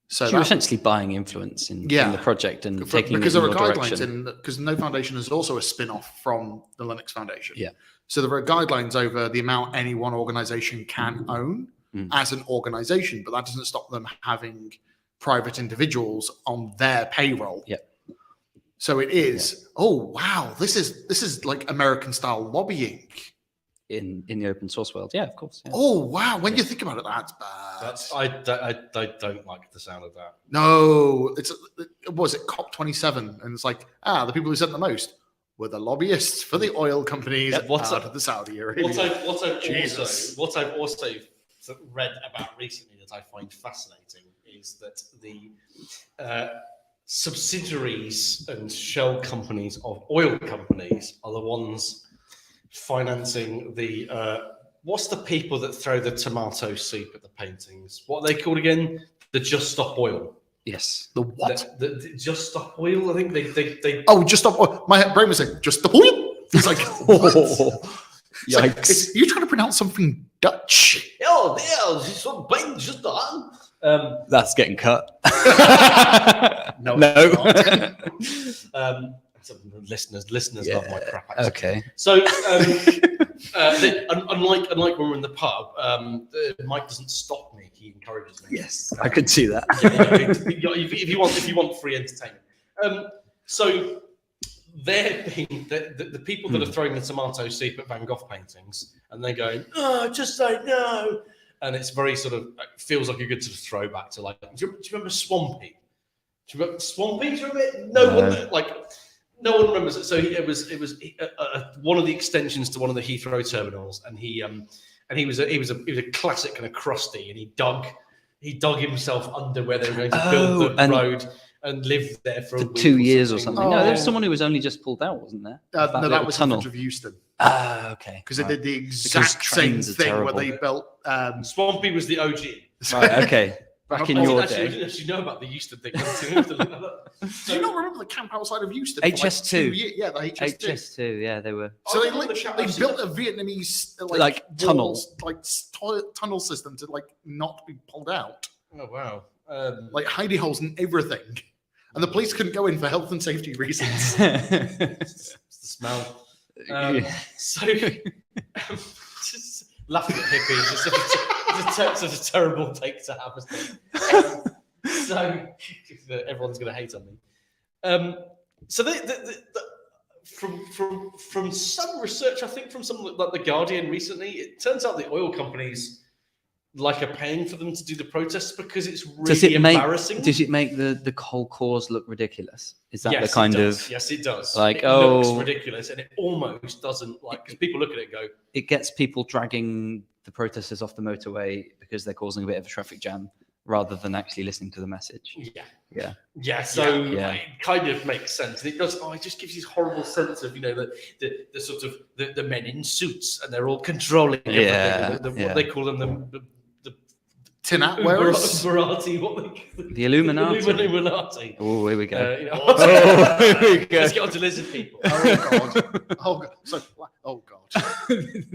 So you're essentially buying influence in the project and taking because it in there are your guidelines direction. because the Node Foundation is also a spin-off from the Linux Foundation. Yeah. So there are guidelines over the amount any one organization can own as an organization, but that doesn't stop them having private individuals on their payroll. Yeah. So it is. Oh wow, this is like American style lobbying in the open source world. Yeah, of course. Yeah. Oh wow, when you think about it, that's bad. I don't like the sound of that. No, was it COP27, and it's like the people who said the most were the lobbyists for the oil companies out of the Saudi Arabia. What I've also read about recently that I find fascinating is that the subsidiaries and shell companies of oil companies are the ones financing the what's the people that throw the tomato soup at the paintings? What are they called again? The Just Stop Oil. Yes. The what? The Just Stop Oil. I think they. Oh, Just Stop Oil. My brain was saying Just Stop Oil. It's like, yikes! Like, you're trying to pronounce something Dutch. That's getting cut. No. Listeners love my crap accent. Okay. So, unlike when we're in the pub, Mike doesn't stop me; he encourages me. Yes, I could see that. if you want free entertainment. So they're being the people that are throwing the tomato soup at Van Gogh paintings, and they're going, just say no, and it's very sort of feels like a good sort of throwback to like. Do you remember Swampy? Do you remember Swampy? Do you remember it? No one remembers it. So it was one of the extensions to one of the Heathrow terminals, and he was a classic kind of crusty, and he dug himself under where they were going to build the road and lived there for 2 years or something. No, there was someone who was only just pulled out, wasn't there? No, that was tunnel in front of Euston. Okay. Because they did the exact same thing where they built. Swampy was the OG. Right. Okay. Back in your day. I didn't actually know about the Euston thing. Do you not remember the camp outside of Euston? HS2. Yeah, the HS2. HS2, yeah, they were. So they built a Vietnamese tunnel, tunnel system to not be pulled out. Oh wow! Like hidey holes and everything, and the police couldn't go in for health and safety reasons. It's the smell. So just laughing at hippies. It's a terrible take to have, isn't it? So everyone's going to hate on me. So from some research, I think from some like The Guardian recently, it turns out the oil companies are paying for them to do the protests because it's really embarrassing. Does it make the whole cause look ridiculous? Is that yes, the kind of? Yes, it does. It looks ridiculous, and it almost doesn't because people look at it and go. It gets people dragging the protesters off the motorway because they're causing a bit of a traffic jam, rather than actually listening to the message. Yeah. So it kind of makes sense, and it does. It just gives you this horrible sense of the sort of the men in suits, and they're all controlling everything. What they call them the tin hat wearers, the Illuminati. Illuminati. Oh, here we go. Here we go. Let's get on to lizard people. Oh god.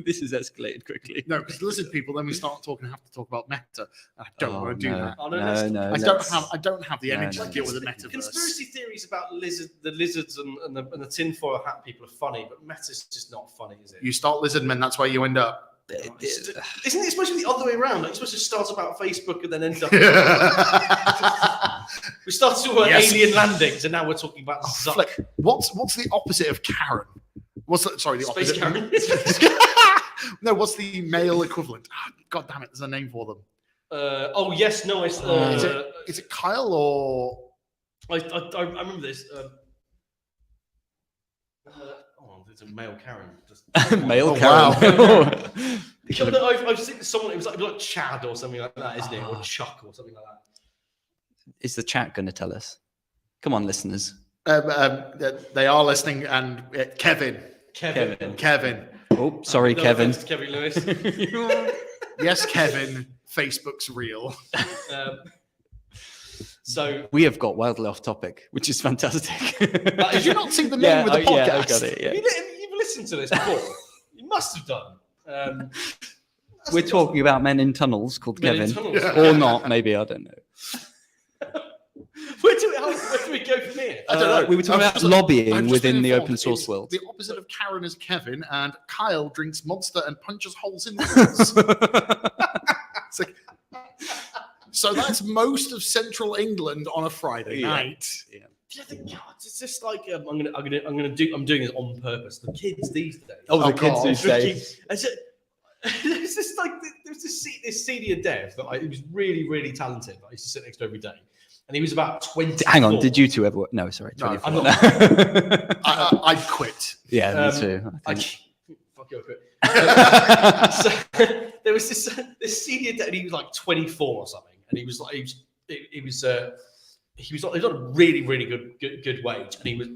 This has escalated quickly. No, because lizard people, then we have to talk about meta. I don't want to do that. No. I don't have the energy to deal with the metaverse. Conspiracy theories about the lizards and the tinfoil hat people are funny, but meta's just not funny, is it? You start lizard men, that's where you end up. Isn't it supposed to be the other way around? Like, you're supposed to start about Facebook and then end up. We started talking about alien landings, and now we're talking about Zuck. What's the opposite of Karen? Sorry, the Space opposite. Karen. No, what's the male equivalent? God damn it, there's a name for them. Is it Kyle or? I remember this. It's a male Karen. Male Karen. Wow. I've seen someone. It was like Chad or something like that, isn't it? Or Chuck or something like that. Is the chat going to tell us? Come on, listeners. They are listening, and Kevin. Oh, sorry, Kevin. Kevin Lewis. Yes, Kevin. Facebook's real. So we have got wildly off topic, which is fantastic. Did you not see the name of the podcast? Yeah, I got it. Yeah. You've listened to this before. You must have done. We're talking about men in tunnels called Kevin, Yeah. or not? Maybe, I don't know. Where do we go from here? I don't know. We were talking about lobbying within the open source world. The opposite of Karen is Kevin, and Kyle drinks Monster and punches holes in walls. It's like, so that's most of Central England on a Friday night. Yeah. Do you think it's just like I'm doing this on purpose? The kids these days. The kids these days. There's this senior dev that he was really, really talented. I used to sit next to every day, and he was about 20. Hang on, did you two ever? No, sorry. No, 24. I'm not. I'd quit. Yeah, me too. Fuck you, I quit. So there was this senior dev, and he was like 24 or something, and he was on a really, really good wage, and he was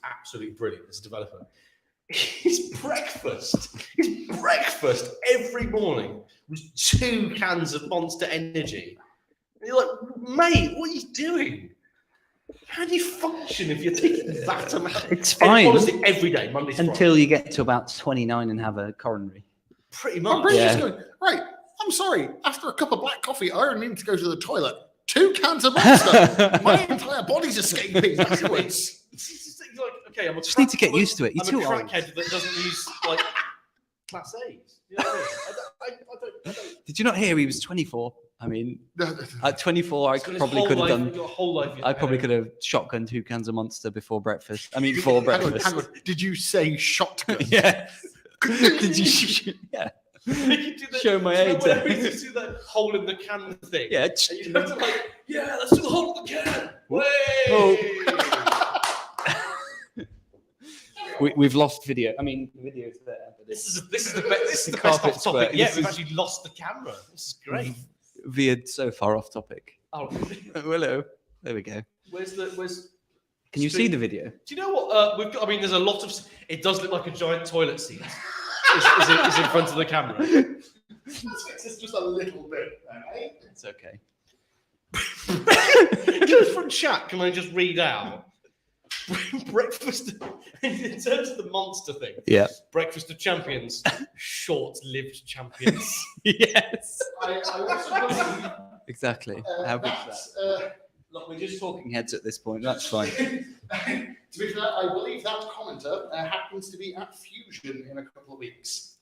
absolutely brilliant as a developer. His breakfast every morning was 2 cans of Monster Energy. And you're like, mate, what are you doing? How do you function if you're taking that amount? It's fine. Honestly, every day, Monday to Friday. Until you get to about 29 and have a coronary. Pretty My much. brain's just going, right, I'm sorry, after a cup of black coffee, I only need to go to the toilet. 2 cans of Monster. My entire body's escaping afterwards. It's like, okay, I'm Just need to get used to it. You're I'm too a old. crackhead that doesn't use like Class A's. You know what I mean? I don't. Did you not hear he was 24? I mean, at 24, I probably could have done. Your whole life. I probably could have shotgunned 2 cans of Monster before breakfast. I mean, before breakfast. Hang on. Did you say shotgun? Yeah. Did you? Yeah. Show my age. Whenever you do that hole in the can thing. Yeah. And you have to like, yeah, let's do the hole in the can. Way. We've lost video. I mean, the video's there. But This is the best off topic. Yeah, we've actually lost the camera. This is great. Veered so far off topic. Oh, Hello. There we go. Where's? Can you see the video? Do you know what we've got? I mean, there's a lot of. It does look like a giant toilet seat. is in front of the camera. It's just a little bit. Right? It's okay. Just from chat, can I just read out? Breakfast, in terms of the Monster thing. Yeah. Breakfast of Champions, short-lived champions. Yes. I also Exactly. How good is that? Look, we're just talking heads at this point. That's fine. To be fair, I believe that commenter happens to be at Fusion in a couple of weeks.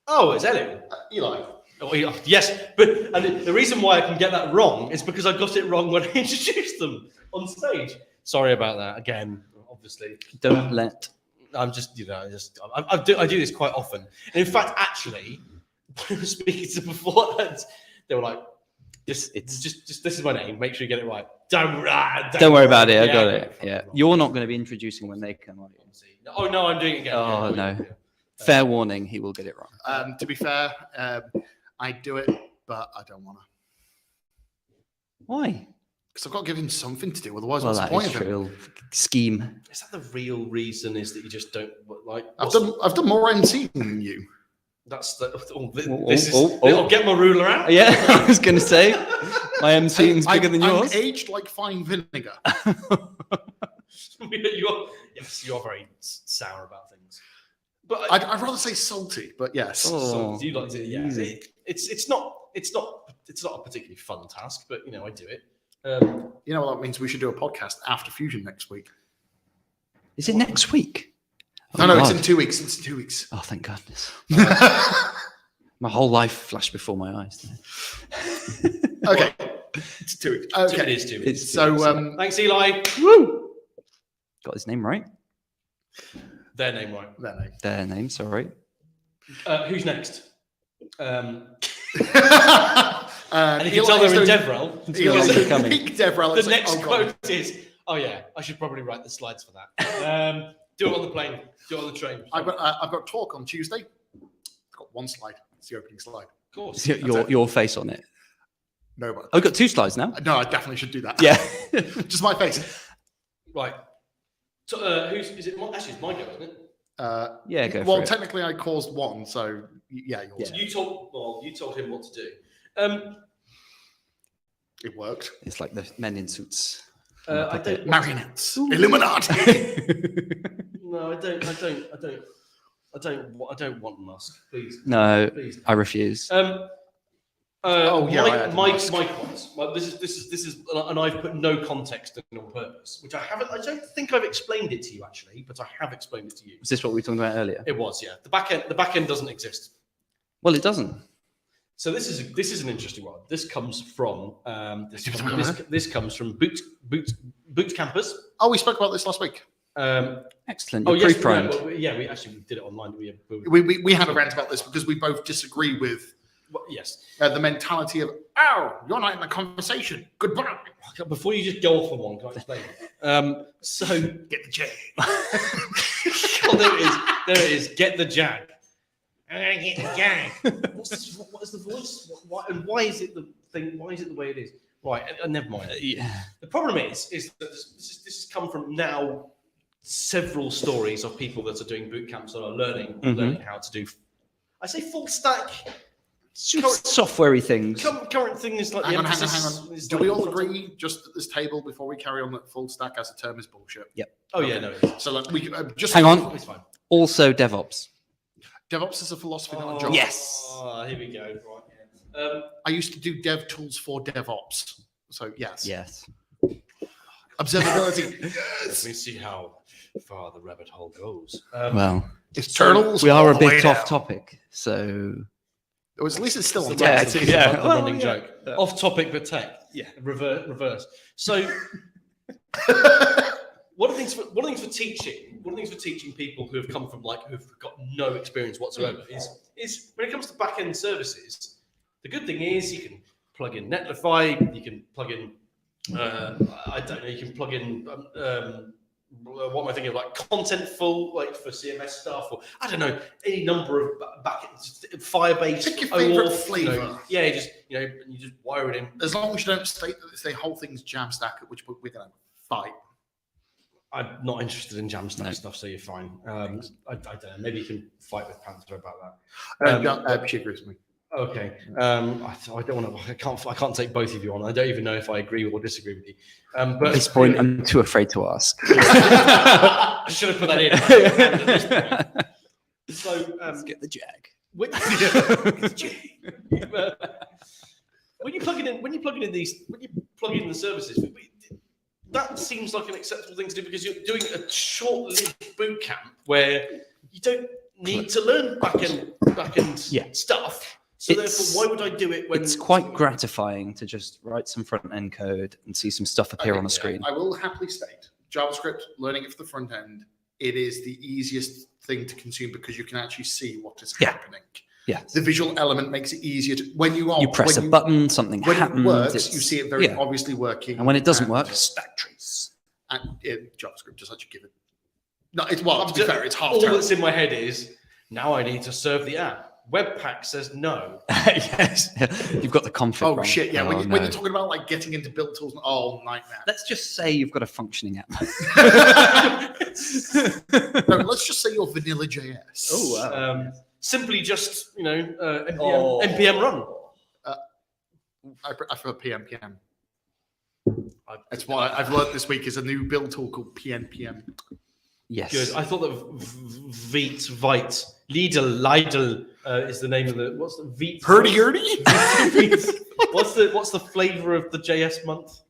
Oh, it's Ellie. Eli. Oh, yes, but and the reason why I can get that wrong is because I got it wrong when I introduced them on stage. Sorry about that. Again, obviously. Don't let. I'm just, I do this quite often. And in fact, actually, when I was speaking to them beforehand, they were like, just this is my name. Make sure you get it right. Don't worry about it. I got it. Yeah. You're not going to be introducing when they come, are you? Oh, no, I'm doing it again. Oh, no. Fair warning, he will get it wrong. To be fair, I do it, but I don't want to. Why? Because I've got to give him something to do. Otherwise, Well, what's the that point is of it? true. Scheme. Is that the real reason? Is that you just don't like? I've done more MC than you. That's the. Oh. I'll get my ruler out. Yeah, I was going to say. My MCing's bigger than yours. I'm aged like fine vinegar. You're very sour about things. But I'd rather say salty, but yes. Oh, do you like to? Yeah, easy. It's not a particularly fun task, but I do it. You know what that means? We should do a podcast after Fusion next week. Is it next week? No, it's God. in 2 weeks. It's in 2 weeks. Oh, thank goodness. My whole life flashed before my eyes. Okay. It's 2 weeks. Okay. It is 2 weeks. It's So, Thanks, Eli. Woo! Got his name right. Their name right. Their name, sorry. Who's next? and if you tell they're in Devrel, the next quote is, "Oh yeah, I should probably write the slides for that." Do it on the plane. Do it on the train. I've got talk on Tuesday. I've got one slide. It's the opening slide. Of course. Your face on it. No, but I've got 2 slides now. No, I definitely should do that. Yeah. Just my face. Right. So, is it? Actually, it's my go, isn't it? Yeah, go for well, it. technically, I caused one, so yeah, yours. You told him what to do. It worked. It's like the men in suits. I don't. Marionettes. Illuminati. No, I don't want Musk. Please. No, Please. I refuse. Mike ones. Well, this is, and I've put no context in on purpose, which I haven't. I don't think I've explained it to you actually, but I have explained it to you. Was this what we were talking about earlier? It was, yeah. The back end doesn't exist. Well, it doesn't. So this is an interesting one. This comes from this comes from boot campers. Oh, we spoke about this last week. Excellent. You're proof primed. we did it online. We had a rant about this because we both disagree with. Yes. The mentality of, oh, you're not in the conversation. Goodbye. Before you just go off on one, can I explain? So get the jag. Oh, there it is. Get the jag. Get the jag. What is the voice? Why is it the thing? Why is it the way it is? Right, never mind. Yeah. The problem is that this has come from now several stories of people that are doing boot camps and are learning how to do. I say full stack. Software-y things. Current thing is like hang on. Do we all agree, just at this table, before we carry on, that full stack as a term is bullshit? Yep. Oh yeah, no. It is. So like, we can just hang on. It's fine. Also, DevOps. DevOps is a philosophy, not a job. Yes. Here we go. Right. Yeah. I used to do dev tools for DevOps. So yes. Yes. Observability. Let me see how far the rabbit hole goes. Well, it's turtles. We are a all the way bit off down. topic, so. Well, at least it's still on Yeah, topic. yeah. A running joke. Yeah. Off topic, but tech. Yeah. Reverse. So, one of the things for teaching people who have come from who've got no experience whatsoever is when it comes to back end services. The good thing is you can plug in Netlify. You can plug in. You can plug in. What am I thinking of? Like Contentful, like for CMS stuff, or I don't know, any number of backends, Firebase. Pick your favorite flavor. You just wire it in. As long as you don't state that it's the whole thing's Jamstack, at which point we're going to fight. I'm not interested in Jamstack stuff, so you're fine. I don't know. Maybe you can fight with Panther about that. She agrees with me. Okay. I don't want to. I can't take both of you on. I don't even know if I agree or disagree with you. But At this point, I'm too afraid to ask. I should have put that in. So Let's get the jag. When you plug in the services, that seems like an acceptable thing to do because you're doing a short-lived boot camp where you don't need to learn back-end stuff. So therefore, why would I do it when it's quite gratifying to just write some front-end code and see some stuff appear on a screen? I will happily state, JavaScript, learning it for the front end, it is the easiest thing to consume because you can actually see what is happening. Yeah. The visual element makes it easier to you press a button, something happens. When it works, you see it very obviously working. And when it doesn't work, stack trace. And JavaScript does actually give it. No, it's to be fair, it's half. All that's in my head is now I need to serve the app. Webpack says no. Yes, you've got the config. Oh wrong. shit! Yeah, when you're talking about like getting into build tools, nightmare. Let's just say you've got a functioning app. No, let's just say you're vanilla JS. Oh wow. Simply just npm run. I prefer PNPM. That's what I've learned this week is a new build tool called PNPM. Yes. Good. I thought that Vite, Lidl is the name of the. What's the Vite? Hurdy. What's the flavor of the JS month?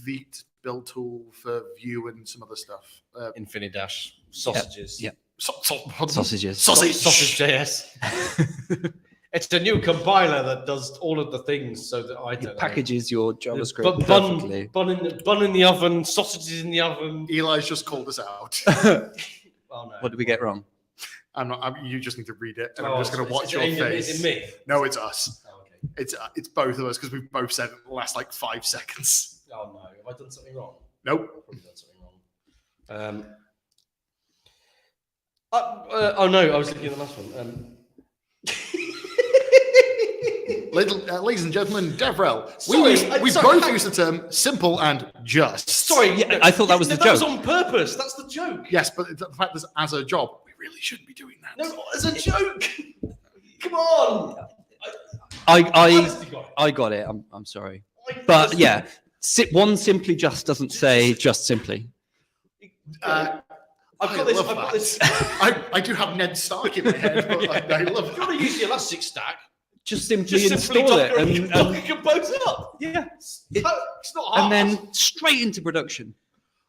Vite build tool for Vue and some other stuff. Infinidash sausages. Yep. Sausages. Sausage JS. It's the new compiler that does all of the things so that it packages your JavaScript perfectly. Bun in the oven, sausages in the oven. Eli's just called us out. Oh, no. What did we get wrong? You just need to read it, and I'm just going to watch your face. Is it me? No, it's us. Oh, okay. It's both of us because we've both said it in the last 5 seconds. Oh no, have I done something wrong? Nope. I've probably done something wrong. Oh no, I was looking at the last one. Ladies and gentlemen, Devrel, we sorry, both use the term simple and just. Sorry, Yeah, I thought that was the that joke. was on purpose. That's the joke. Yes, but the fact that as a job, we really shouldn't be doing that. No, as a joke. Come on. I got it. I'm sorry, but yeah, one simply just doesn't say just simply. I've got this. I do have Ned Stark in my head, but I love If you want to use the Elastic Stack, Just simply install it and compose it up. Yeah, it's not hard. and then straight into production.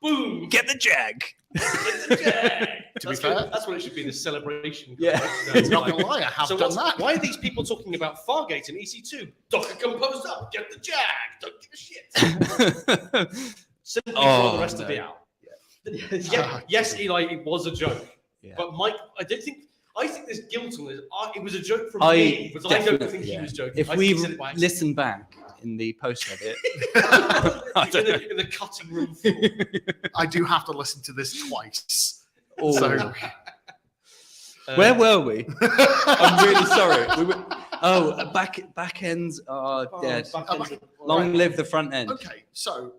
Boom, Get the jag. Get the jag. To be fair, that's what it should be. The celebration. Yeah. It's not gonna lie, I have done that. Why are these people talking about Fargate and EC2? Docker compose up. Get the jag. Don't give a shit. Simply throw the rest of it out. Yes, Eli, it was a joke. Yeah. But Mike, I think there's guilt on this. It was a joke from me, but I don't think he was joking. If we listen back in the post-edit, in the cutting room floor. I do have to listen to this twice. Oh. So, where were we? I'm really sorry. We were, back ends are dead. Long live the front end. Okay, so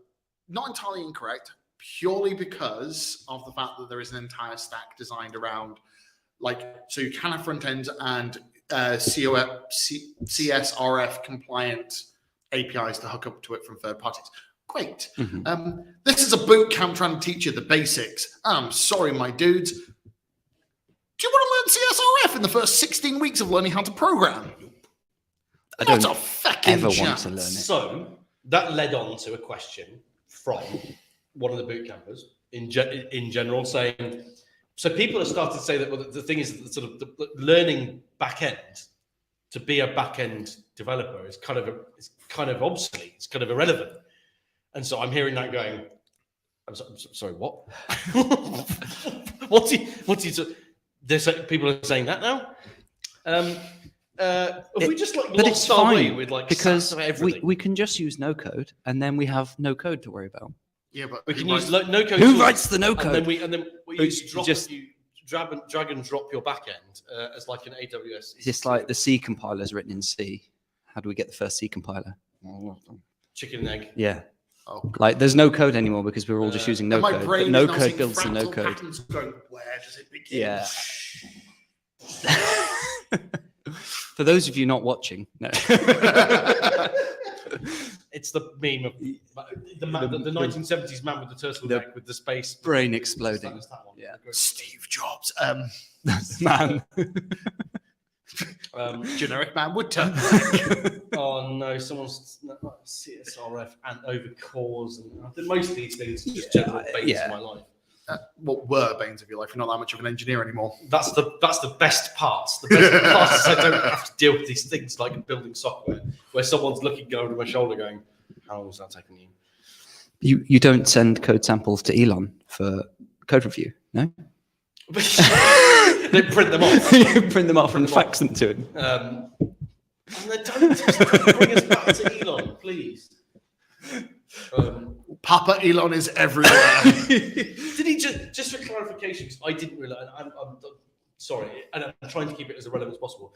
not entirely incorrect, purely because of the fact that there is an entire stack designed around, so you can have front ends and CSRF compliant APIs to hook up to it from third parties. Great. Mm-hmm. This is a boot camp trying to teach you the basics. I'm sorry, my dudes. Do you want to learn CSRF in the first 16 weeks of learning how to program? I don't ever want to learn it. So that led on to a question from one of the boot campers in general saying, so people have started to say that the thing is that sort of the learning back end to be a back end developer is kind of obsolete. It's kind of irrelevant. And so I'm hearing that going, I'm sorry, what? What's he? People are saying that now. We just lost our way with because we can just use no code and then we have no code to worry about. Yeah, but we can use no code. Who writes the no code? And then we drag and drop your back end as like an AWS. It's just like the C compiler is written in C. How do we get the first C compiler? Chicken and egg. Yeah. Oh, there's no code anymore because we're all just using no code. But no code builds the no code. Going, where does it begin? Yeah. For those of you not watching, no. It's the meme of the 1970s man with the turtleneck with the space brain exploding. That one. Yeah. Steve Jobs. Man. Generic man would turn. Oh no, someone's CSRF and over cores and most of these things are just general banes of my life. What were banes of your life? You're not that much of an engineer anymore. That's the best parts. The best part is I don't have to deal with these things like building software where someone's looking over my shoulder going, how long is that taking you? You don't send code samples to Elon for code review, no? They print them off. You print them off and fax them to him. And they don't just bring us back to Elon, please. Papa Elon is everywhere. Did he just for clarification? Because I didn't realize. I'm sorry, and I'm trying to keep it as irrelevant as possible.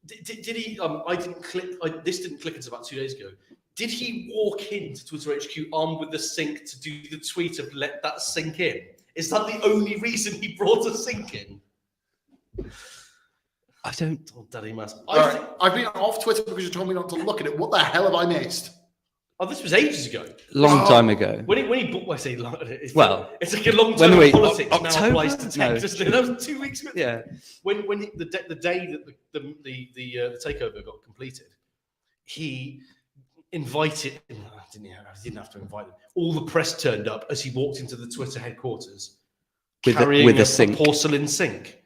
Did he? I didn't click. This didn't click until about 2 days ago. Did he walk into Twitter HQ armed with the sync to do the tweet of "Let that sink in"? Is that the only reason he brought a sync in? I don't. Oh, Daddy must. I've been off Twitter because you told me not to look at it. What the hell have I missed? Oh, this was ages ago. Long time ago. When he bought, I say, it's like a long time in politics October? now applies to tech. No. That was 2 weeks ago. Yeah. When the day that the takeover got completed, he invited. I didn't have to invite them. All the press turned up as he walked into the Twitter headquarters, carrying with a a sink. porcelain sink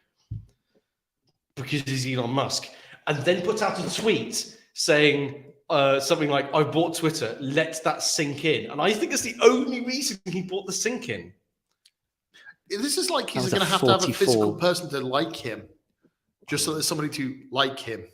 because he's Elon Musk, and then put out a tweet saying something like, "I bought Twitter. Let that sink in." And I think it's the only reason he bought the sink in. This is like he's was going a to have a 44. physical person to like him, just so there's somebody to like him.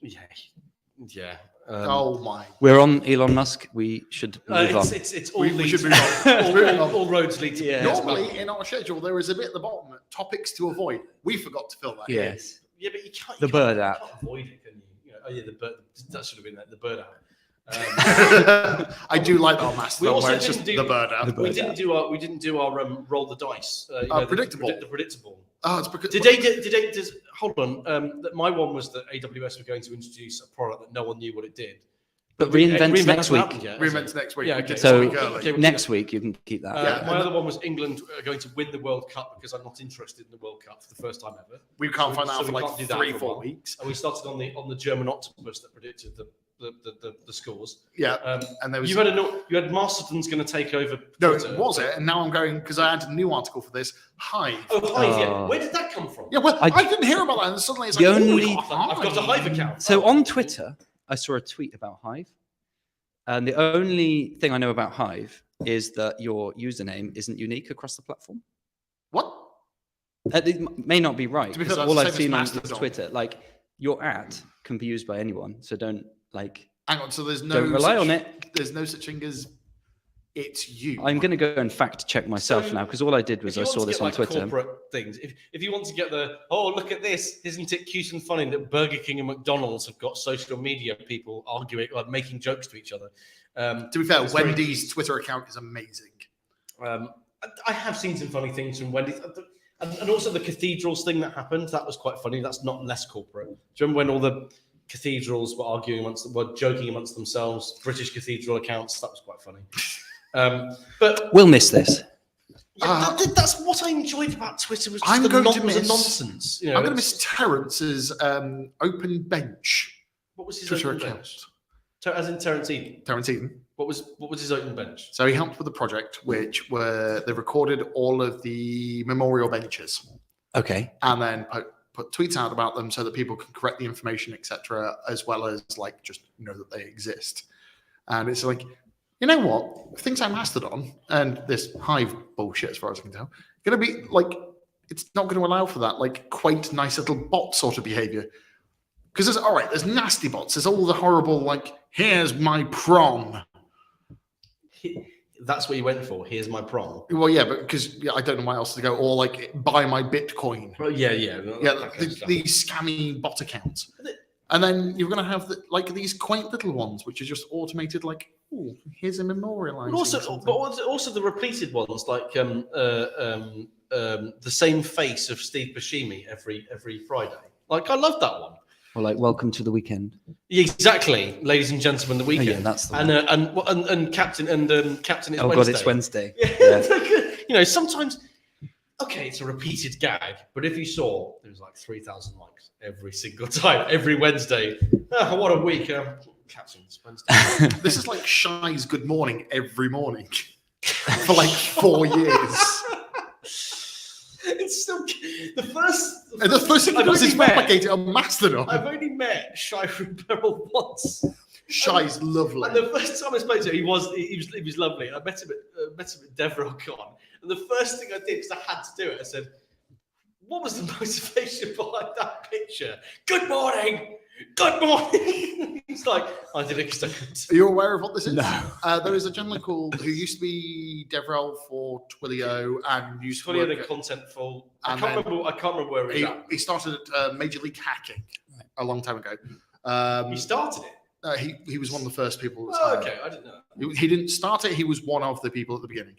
Yeah. Oh my! We're on Elon Musk. We should move on. It's all We should move on. all roads lead to. Yeah. Normally in our schedule there is a bit at the bottom, topics to avoid. We forgot to fill that. Yes. Yeah, but you can't. The you bird can't, app. You can't avoid it, can you? Oh yeah, the bird. That should have been the bird app. I do like our master We also where it's just didn't the bird app. We didn't do our roll the dice. Predictable. The predictable. Oh, it's because Hold on. My one was that AWS were going to introduce a product that no one knew what it did. But reinvent next week. Reinvent next week. Yeah, We okay. did So it a week early. next week you can keep that. My other one was England are going to win the World Cup because I'm not interested in the World Cup for the first time ever. We can't find So out for we like can't do that 3-4 weeks. And we started on the German octopus that predicted the scores. Yeah, and there was You had Masterton's going to take over. no, Twitter. it was it, and now I'm going because I had a new article for this. Hive. Oh, Hive, yeah. Oh. Where did that come from? Yeah, well, I- I didn't hear about that, and suddenly it's The like, only- I've got a Hive account. So on Twitter, I saw a tweet about Hive. And the only thing I know about Hive is that your username isn't unique across the platform. What? It may not be right. To be fair, because that's all the I've same as seen on Mastodon. Twitter, like your can be used by anyone. So don't Hang on, so there's no don't rely such, on it. There's no such thing as it's you. I'm going to go and fact check myself So, now because all I did was If I you want saw to this get, on like, Twitter. Corporate things. If you want to get look at this, isn't it cute and funny that Burger King and McDonald's have got social media people arguing, like making jokes to each other. To be fair, it's very- Wendy's Twitter account is amazing. I have seen some funny things from Wendy's. And also the cathedrals thing that happened, that was quite funny. That's not less corporate. Do you remember when all the cathedrals were joking amongst themselves? British cathedral accounts, that was quite funny. But We'll miss this. that's what I enjoyed about Twitter was I'm just going to was a miss- nonsense. You know, I'm going to miss Terrence's open bench what was his Twitter open account. bench? As in Terence Eden. Terrence Eden. What was his open bench? So he helped with the project, which they recorded all of the memorial benches Okay. and then put tweets out about them so that people can correct the information, etc., as well as like just know that they exist. And it's like, you know what? Things like Mastodon and this Hive bullshit, as far as I can tell, going to be like, it's not going to allow for that like quaint, nice little bot sort of behavior. Because there's nasty bots. There's all the horrible like, here's my prom. That's what you went for. Here's my prom. Well, yeah, but because I don't know where else to go. Or like buy my Bitcoin. Well, yeah. Yeah, these scammy bot accounts. And then you're going to have these quaint little ones, which are just automated. Like, oh, here's a memorializing. But also the repeated ones, like the same face of Steve Buscemi every Friday. Like, I love that one. Or like, welcome to the weekend. Exactly, ladies and gentlemen, the weekend. Oh, yeah, that's the one. And Captain Captain is Oh Wednesday. God, it's Wednesday. Yeah. Sometimes, okay, it's a repeated gag, but if you saw, there was like 3,000 likes every single time, every Wednesday. Oh, what a week. Captain, it's Wednesday. This is like Shy's Good Morning every morning for like 4 years. It's still the first thing he does is replicate it on Mastodon. I've only met Shy from Beryl once. Shy's lovely. And the first time I spoke to him, he was lovely. I met him at DevRelCon. And the first thing I did, because I had to do it, I said, "What was the motivation behind that picture?" "Good morning. Good morning." He's like, "I did it." Are you aware of what this is? No. There is a gentleman who used to be DevRel for Twilio and used to Twilio, work the Contentful. I and can't remember where it was he started at Major League Hacking a long time ago. He started it. He was one of the first people. That was Oh, hired. okay. I didn't know. He didn't start it. He was one of the people at the beginning.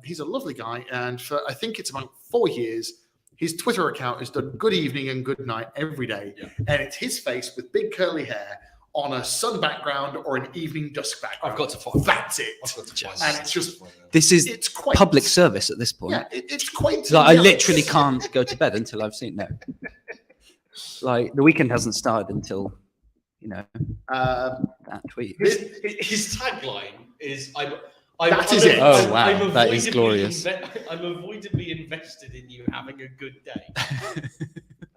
He's a lovely guy, and for I think it's about 4 years, his Twitter account has done good evening and good night every day, and it's his face with big curly hair on a sun background or an evening dusk background. I've got to find. That's it. I've got to find. And it's just It's quite public service at this point. Yeah, it's quite. Like, I literally can't go to bed until I've seen like the weekend hasn't started until that tweet. His tagline is, That is it. Oh, wow. That is glorious. I'm avoidably invested in you having a good day.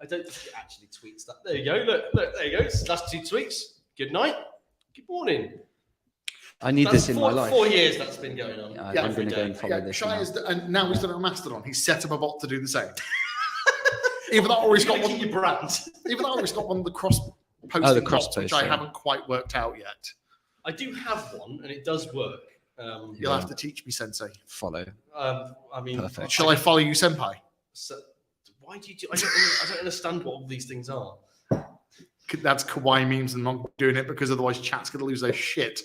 I don't think it actually tweets that. There you go. Look, there you go. It's the last 2 tweets. Good night. Good morning. I need this in my life. 4 years that's been going on. Yeah, I'm going to go and follow this. And now he's done it on Mastodon. He's set up a bot to do the same. Even though he's got one. Your brand. Even though he's got one of the cross-posting bots, which I haven't quite worked out yet. I do have one, and it does work. You'll have to teach me, Sensei. Follow. I mean, perfect. Shall I follow you, Senpai? So, why do you do? I don't understand what all these things are. That's kawaii memes and not doing it because otherwise chat's going to lose their shit.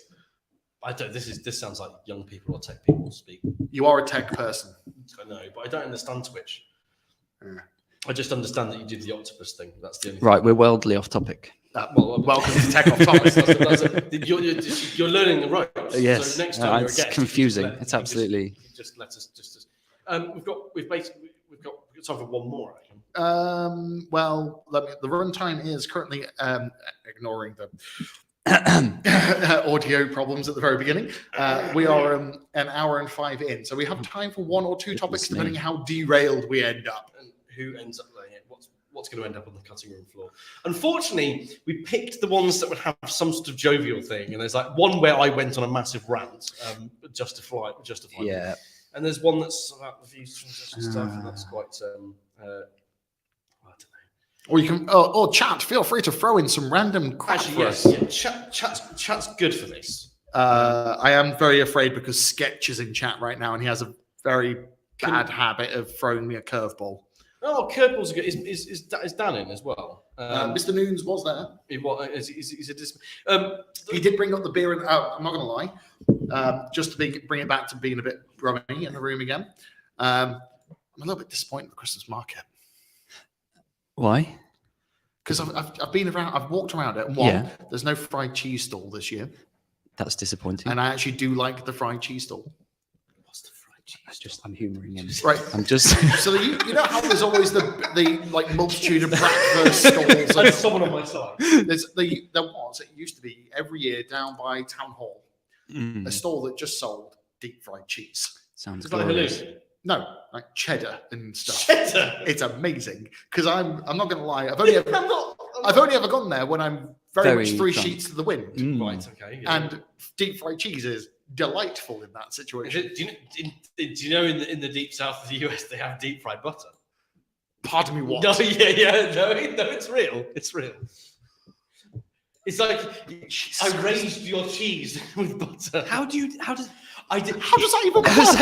I don't. This sounds like young people or tech people speak. You are a tech person. I know, but I don't understand Twitch. Yeah. I just understand that you did the octopus thing. That's the only Right, thing. we're worldly off topic. Welcome to Tech Off Topic. You're learning the ropes. Yes, so next time it's confusing. It's absolutely. Just let us. We've got time for one more. I reckon. Well, the runtime is currently ignoring the audio problems at the very beginning. We are an hour and 5 in, so we have time for 1 or 2 topics, depending how derailed we end up. And who ends up laying it? What's going to end up on the cutting room floor? Unfortunately, we picked the ones that would have some sort of jovial thing, and there's like one where I went on a massive rant, justify. Yeah. And there's one that's about the views transition stuff, and that's quite. I don't know. Or you can, or chat. Feel free to throw in some random crap. Actually, yes, yeah. Chat's good for this. I am very afraid because Sketch is in chat right now, and he has a very bad habit of throwing me a curveball. Oh, curveballs are good. Is Dan in as well? Mr. Noons was there. He did bring up the beer, and I'm not going to lie, just to bring it back to being a bit rummy in the room again. I'm a little bit disappointed in the Christmas market. Why? Because I've been around, I've walked around it, and there's no fried cheese stall this year. That's disappointing. And I actually do like the fried cheese stall. What's the fried cheese? That's just, I'm humouring him. Right. I'm just. So you know how there's always the like multitude of breakfast stalls. There's someone on my side. It used to be every year down by Town Hall, a stall that just sold deep fried cheese. Sounds glorious. No, like cheddar and stuff. Cheddar. It's amazing because I'm not going to lie. I've only ever gone there when I'm very much 3 sheets to the wind. Right. Okay. Yeah. And deep fried cheese is delightful in that situation. Do you know in the deep south of the US they have deep fried butter? Pardon me, what? No, it's real. It's real. It's like I raised your cheese with butter. How does that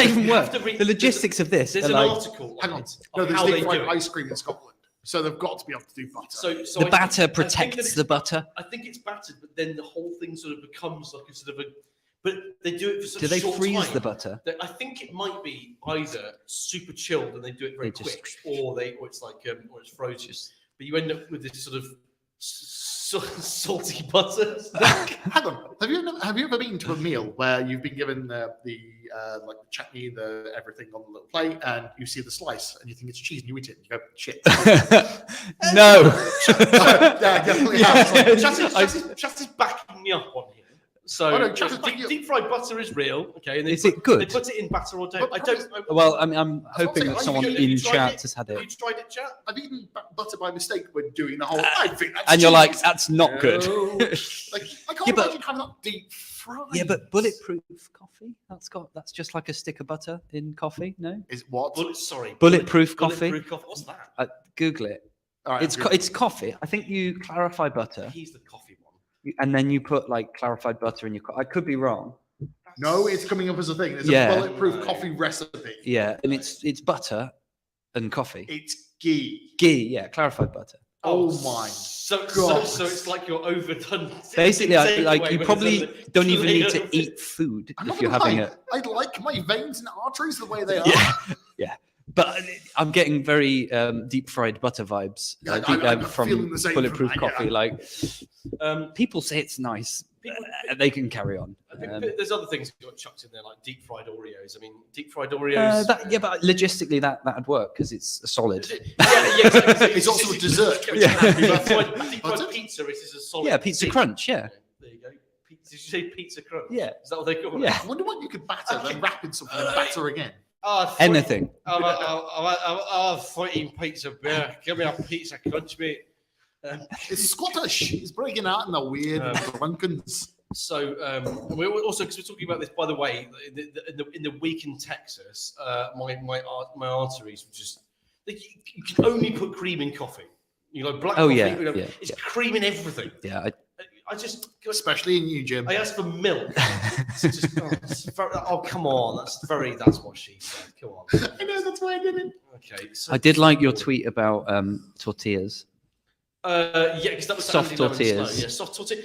even work? The logistics of this. There's an article. Hang on. No, there's deep fried ice cream in Scotland, so they've got to be able to do butter. So the batter protects the butter. I think it's battered, but then the whole thing sort of becomes like a sort of a. But they do it for such a short time. Do they freeze the butter? I think it might be either super chilled and they do it very quick, or it's like or it's frozen. But you end up with this sort of salty butter. Hang on. Have you ever been to a meal where you've been given the like the chutney, the everything on the little plate, and you see the slice and you think it's cheese and you eat it and you go, shit. No. Yeah, definitely. Chat is backing me up on here. So deep fried butter is real, okay? And is it good? They put it in batter all day. Well, I'm hoping that someone in chat has had it. Have you tried it, chat? I've eaten butter by mistake when doing the whole. I think that's and cheese. You're like, that's not good. Like I can't imagine having that deep fried. Yeah, but bulletproof coffee. That's just like a stick of butter in coffee. No, is what? Bulletproof coffee. Bulletproof coffee. What's that? Google it. All right, it's coffee. I think you clarify butter. He's the coffee one. And then you put like clarified butter in your I could be wrong. No, it's coming up as a thing. There's a bulletproof coffee recipe. Yeah, and it's butter and coffee. It's ghee. Ghee, yeah, clarified butter. Oh my God. So it's like you're overdone. Basically, like you probably don't even need to eat food if you're having it. I like my veins and arteries the way they are. Yeah. But I'm getting very deep fried butter vibes from bulletproof coffee. People say it's nice. They can carry on. There's other things that got chucked in there, like deep fried Oreos. I mean, deep fried Oreos. But logistically that'd work because it's a solid. Exactly. It's also a dessert. Deep fried pizza. It is a solid. Yeah, pizza crunch. Yeah. There you go. Did you say pizza crunch? Yeah. Is that what they call it? Yeah. I wonder what you could batter, then wrap in something and batter again. Anything. I'm fighting pizza bear. Give me a pizza crunch, mate. It's Scottish. It's breaking out in the weird drunkens. So we're also, because we're talking about this, by the way, in the week in Texas, my arteries were just, you can only put cream in coffee. You know, black coffee. It's cream in everything. Yeah. I just, especially in you, Jim. I asked for milk. It's just, come on, that's what she said. Come on. I know, that's why I did it. Okay. So I did like your tweet about tortillas. Yeah, because that was soft tortillas. Yeah, soft tortillas.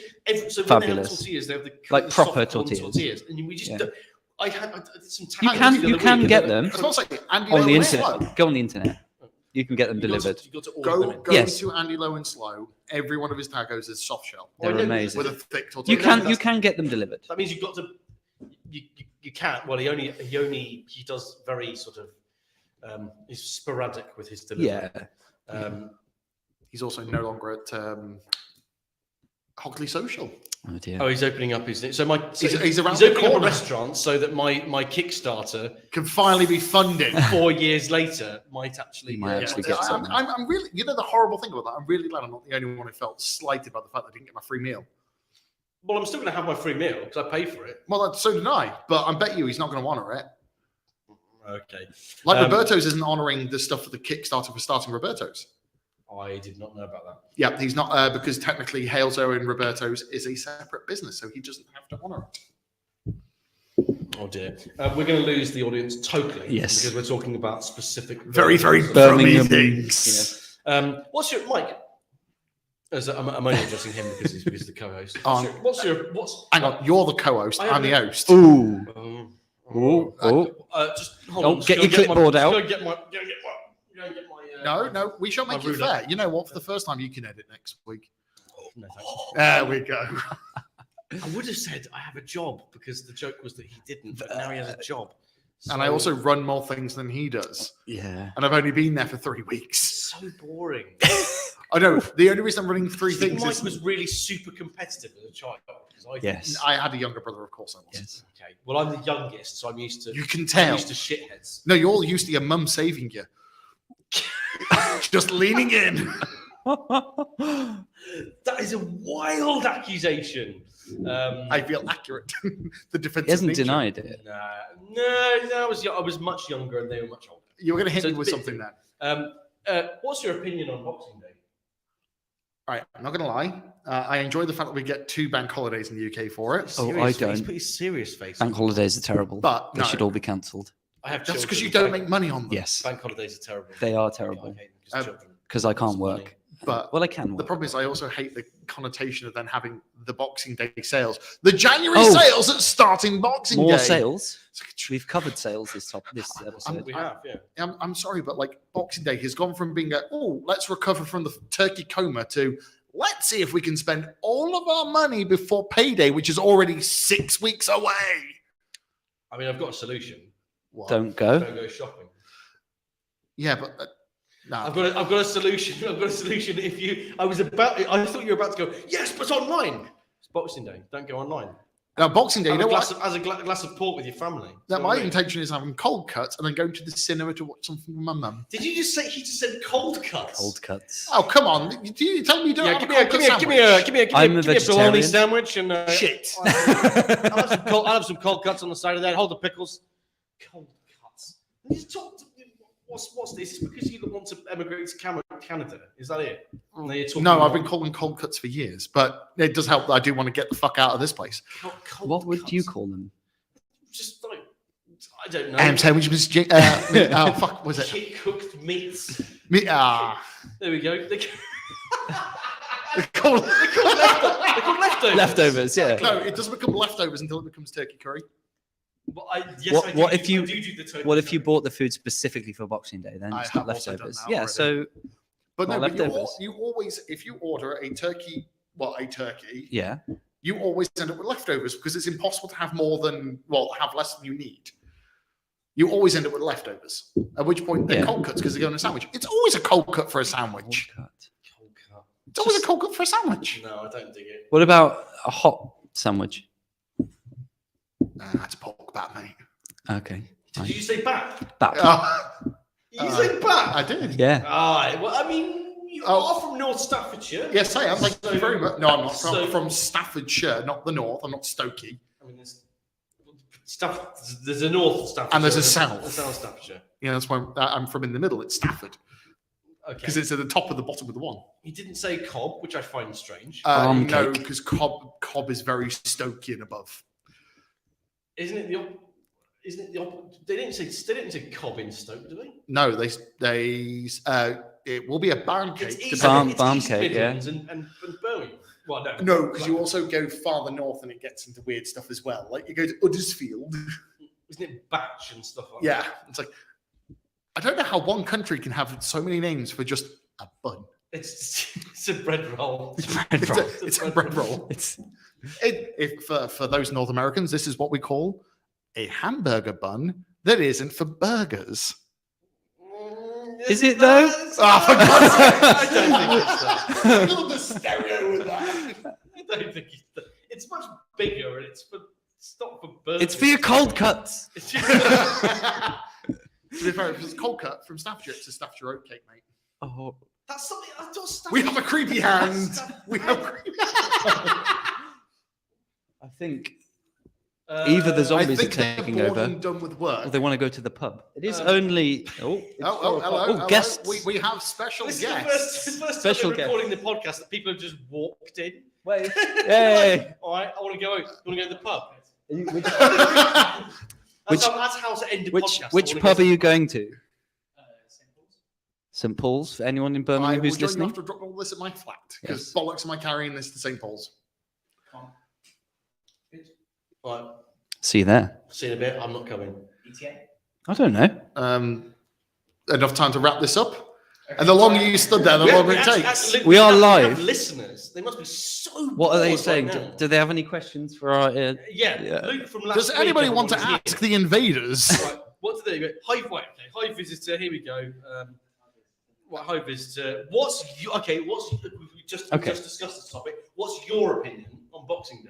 So when Fabulous. they have tortillas, they have the like proper soft tortillas. and we just. Yeah. I did some. You can get them It's not like Andy on Lowe the and internet. Slow. Go on the internet. You can get them delivered. You got to order them Go Yes. to Andy Lowe and Slow. Every one of his tacos is soft shell. They're amazing. With a thick tortilla. You can get them delivered. That means you've got to. You can't. Well, he does very sort of. He's sporadic with his delivery. Yeah. He's also no longer at Hockley Social. Oh dear. Oh, he's opening up his. So he's around he's the opening up a corner. restaurant so that my Kickstarter Can finally be funded. 4 years later might actually. You might actually get something. I'm really, the horrible thing about that, I'm really glad I'm not the only one who felt slighted by the fact that I didn't get my free meal. Well, I'm still going to have my free meal because I pay for it. Well, so did I, but I bet you he's not going to honour it. Okay. Like Roberto's isn't honouring the stuff for the Kickstarter for starting Roberto's. I did not know about that. Yeah, he's not, because technically Haleso and Roberto's is a separate business, so he doesn't have to honour it. Oh dear. We're going to lose the audience totally. Yes. Because we're talking about specific. Very, very Birmingham things. Yeah. What's your Mike? I'm only addressing him because he's the co-host. Hang on, you're the co-host. I'm the host. Ooh. Oh. Just hold on. Get your clipboard out. Go get my. No, we shall make it fair. You know what? For the first time, you can edit next week. No, thanks. There we go. I would have said I have a job because the joke was that he didn't, but now he has a job. So, And I also run more things than he does. Yeah. And I've only been there for 3 weeks. so boring. I know. The only reason I'm running 3 things Mike is was really super competitive as a child. Yes. I had a younger brother, of course I was. Yes. Okay. Well, I'm the youngest, so I'm used to. You can I'm tell. used to shitheads. No, you're all used to your mum saving you. Just leaning in. That is a wild accusation. I feel accurate. The defense. He hasn't denied it. No, I was much younger and they were much older. You were going to hit So me with it's a bit something then. What's your opinion on Boxing Day? All right, I'm not going to lie. I enjoy the fact that we get 2 bank holidays in the UK for it. Oh, I don't. He's put his serious face. Bank holidays are terrible. But They no. should all be cancelled. I have That's because children. you don't make money on them. Yes. Bank holidays are terrible. They are I terrible. hate them 'cause children Because I can't cost work. money. But Well, I can the work. problem is I also hate the connotation of then having the Boxing Day sales. The January Oh. sales at starting Boxing More Day. sales. We've covered sales this episode. We have, yeah. I'm sorry, but like Boxing Day has gone from being let's recover from the turkey coma to let's see if we can spend all of our money before payday, which is already 6 weeks away. I mean, I've got a solution. What? Don't go. Don't go shopping. Yeah, but no. I've got a solution. I've got a solution. I thought you were about to go. Yes, but online. It's Boxing Day. Don't go online. Now Boxing Day, you know what? As a glass of pork with your family. That You know my what I mean? intention is having cold cuts and then going to the cinema to watch something with my mum. Did you just say he just said cold cuts? Cold cuts. Oh come on! You tell me you don't Yeah, have give a me a cold cut give me a sandwich. I'm a bologna vegetarian. sandwich and Shit. I'll have some cold cuts on the side of that. Hold the pickles. Cold cuts. And you talk to me, what's this? It's because you want to emigrate to Canada. Is that it? No, I've been calling cold cuts for years, but it does help that I do want to get the fuck out of this place. Cold What would cuts. you call them? Just like I don't know. Sandwiches. Oh fuck, was it? Kit cooked meats. Me, There we go. They're called- called leftovers. Leftovers, yeah. no, it doesn't become leftovers until it becomes turkey curry. But I What if you- do the turkey What if you curry. bought the food specifically for Boxing Day? Then I it's not have also leftovers. done that Yeah, already. so But Not no, but leftovers. you always, if you order a turkey, yeah. you always end up with leftovers because it's impossible to have have less than you need. You always end up with leftovers. At which point they're Yeah. cold cuts because they go in a sandwich. It's always a cold cut for a sandwich. Cold cut. Cold cut. It's always a cold cut for a sandwich. No, I don't dig it. What about a hot sandwich? It's a pork bat, mate. Okay. Did you say bat? Bat. You say bat? I did. Yeah. Well, I mean, you are from North Staffordshire. Yes, I am. Thank you very much. No, I'm not. I'm from Staffordshire, not the north. I'm not Stokey. I mean, there's a North Staffordshire. And there's a South. A South Staffordshire. Yeah, that's why I'm from in the middle. It's Stafford. Okay. Because it's at the top of the bottom of the one. He didn't say Cobb, which I find strange. No, because Cobb is very Stokey and above. Isn't it the They didn't say Cobb in Stoke, do they? No, they it will be a barn cake. It's barn East cake, yeah. Midlands and Birmingham. Well, no, because you also go farther north and it gets into weird stuff as well. Like you go to Uddersfield. Isn't it Batch and stuff like that? Yeah, it's like I don't know how one country can have so many names for just a bun. It's a bread roll. It's a bread roll. For those North Americans, this is what we call a hamburger bun that isn't for burgers. Is it though? Oh, for God's sake! I don't think it's that. I love the stereo with that. I don't think it's that. It's much bigger and it's not for burgers. It's for your cold cuts. To be fair, if it's cold cut from Staffordshire, it's a Staffordshire oatcake, mate. Oh, that's something I don't. We have a creepy hand. We have. I think either the zombies are taking over, and done with work. or they want to go to the pub. It is only. Hello. Guests. We have special This guests. is the first Special time we're recording the podcast that people have just walked in. Wait. Hey. All right, I want to go. You want to go to the pub? Which That's how to end the podcast. Which pub are you going to? St. Paul's. For anyone in Birmingham who's listening. I have to drop all this at my flat because bollocks am I carrying this to St. Paul's? Right. See you there. See you in a bit. I'm not coming. I don't know. Enough time to wrap this up. And the longer you stood there, the longer it takes. We are have live. Listeners, they must be so. What are they bored saying? right Do they have any questions for our? Yeah. Luke from last Does week, anybody want to everyone was ask the invaders? here. Right, what do they go? Hi visitor. Here we go. Hi visitor. We just discussed this topic. What's your opinion on Boxing Day?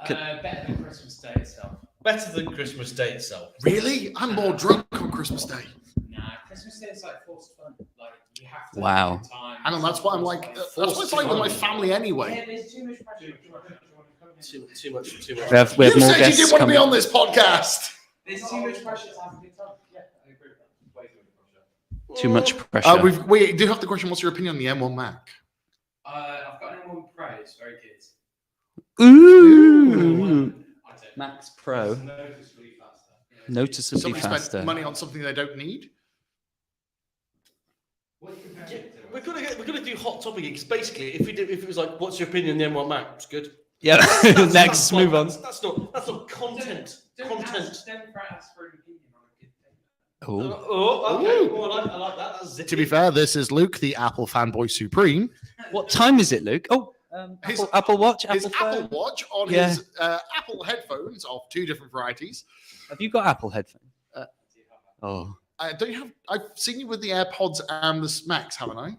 Better than Christmas Day itself. Better than Christmas Day itself. Really? I'm more drunk on Christmas Day. Nah, Christmas Day is like forced fun. Like you have to. Wow. Time. Hang on, that's what I'm like. That's what it's like with my family anyway. Yeah, there's too much pressure. Too much. We have You more said you guests didn't want to be coming. on this podcast. There's too much pressure to have a good time. Yeah, I agree with that. Way too much pressure. Too much pressure. We do have the question. What's your opinion on the M1 Mac? I've got an M1 Pro. It's very good. Ooh. Max Pro. It's noticeably faster. Noticeably Somebody faster. spent money on something they don't need. We're gonna do hot topic because basically, if it was like, what's your opinion on the M1 Mac? It's good. Yeah. That's Next, fine. move on. That's not content. Don't ask for an opinion on a good thing. Oh. Oh, okay. Well, I like that. That's zippy. To be fair, this is Luke, the Apple fanboy supreme. What time is it, Luke? Oh, Apple Watch, His Apple phone. Apple Watch on his Apple headphones of two different varieties. Have you got Apple headphones? Oh. Don't you have? I've seen you with the AirPods and the Max, haven't I?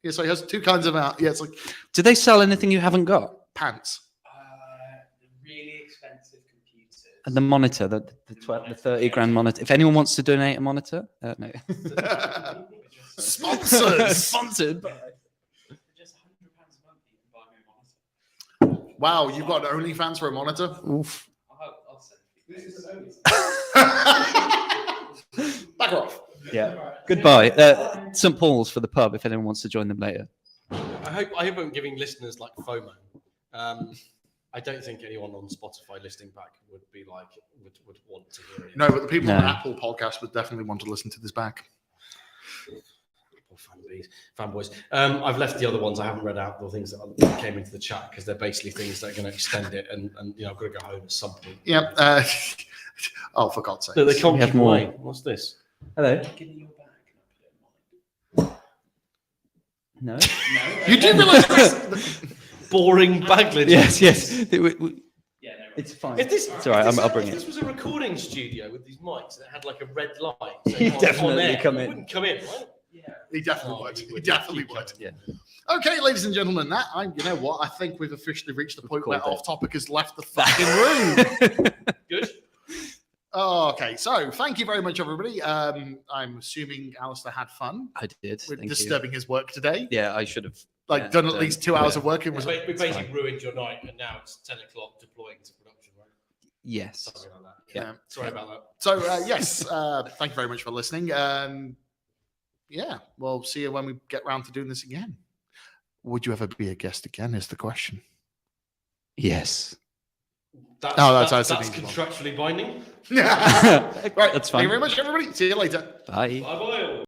Yeah. So he has two kinds of out. Yeah, it's like. Do they sell anything you haven't got? Pants. The really expensive computers. And the monitor, the 30 grand monitor. If anyone wants to donate a monitor, no. Sponsors. Sponsored. For just £100 a month, you can buy me a monitor. Wow, you've got an OnlyFans for a monitor? Oof. I'll send you. This is Back off. Yeah. Goodbye. St. Paul's for the pub if anyone wants to join them later. I hope I'm giving listeners like FOMO. I don't think anyone on Spotify listening back would be like would want to hear it. No, but the people on Apple podcast would definitely want to listen to this back. Fanboys. I've left the other ones. I haven't read out the things that came into the chat because they're basically things that are going to extend it, and I've got to go home at some point. Yeah. Oh, for God's sake! No, they can't We have keep more. away. What's this? Hello. Give me your bag and I'll put it in mine. No. No. You do realise Boring bag lid. Yes. Yeah, no. It's fine. It's all right. I'll bring if it. this was a recording studio with these mics and it had like a red light, You'd definitely come in. It wouldn't come in, right? Yeah. He definitely would. He definitely would. Yeah. Okay, ladies and gentlemen, you know what? I think we've officially reached the point where called Off Topic has left the fucking room. Good. Okay, so thank you very much, everybody. I'm assuming Alistair had fun I did. with Thank disturbing his work today. Yeah, I should have. Done at least 2 hours of work. It was We basically ruined your night, and now it's 10 o'clock deploying to production, right? Yes. Something like that. Yeah. Sorry about that. So, yes, thank you very much for listening. Yeah, we'll see you when we get round to doing this again. Would you ever be a guest again is the question. Yes. That's contractually binding. Right, That's thank you fine. very much, everybody. See you later. Bye. Bye-bye.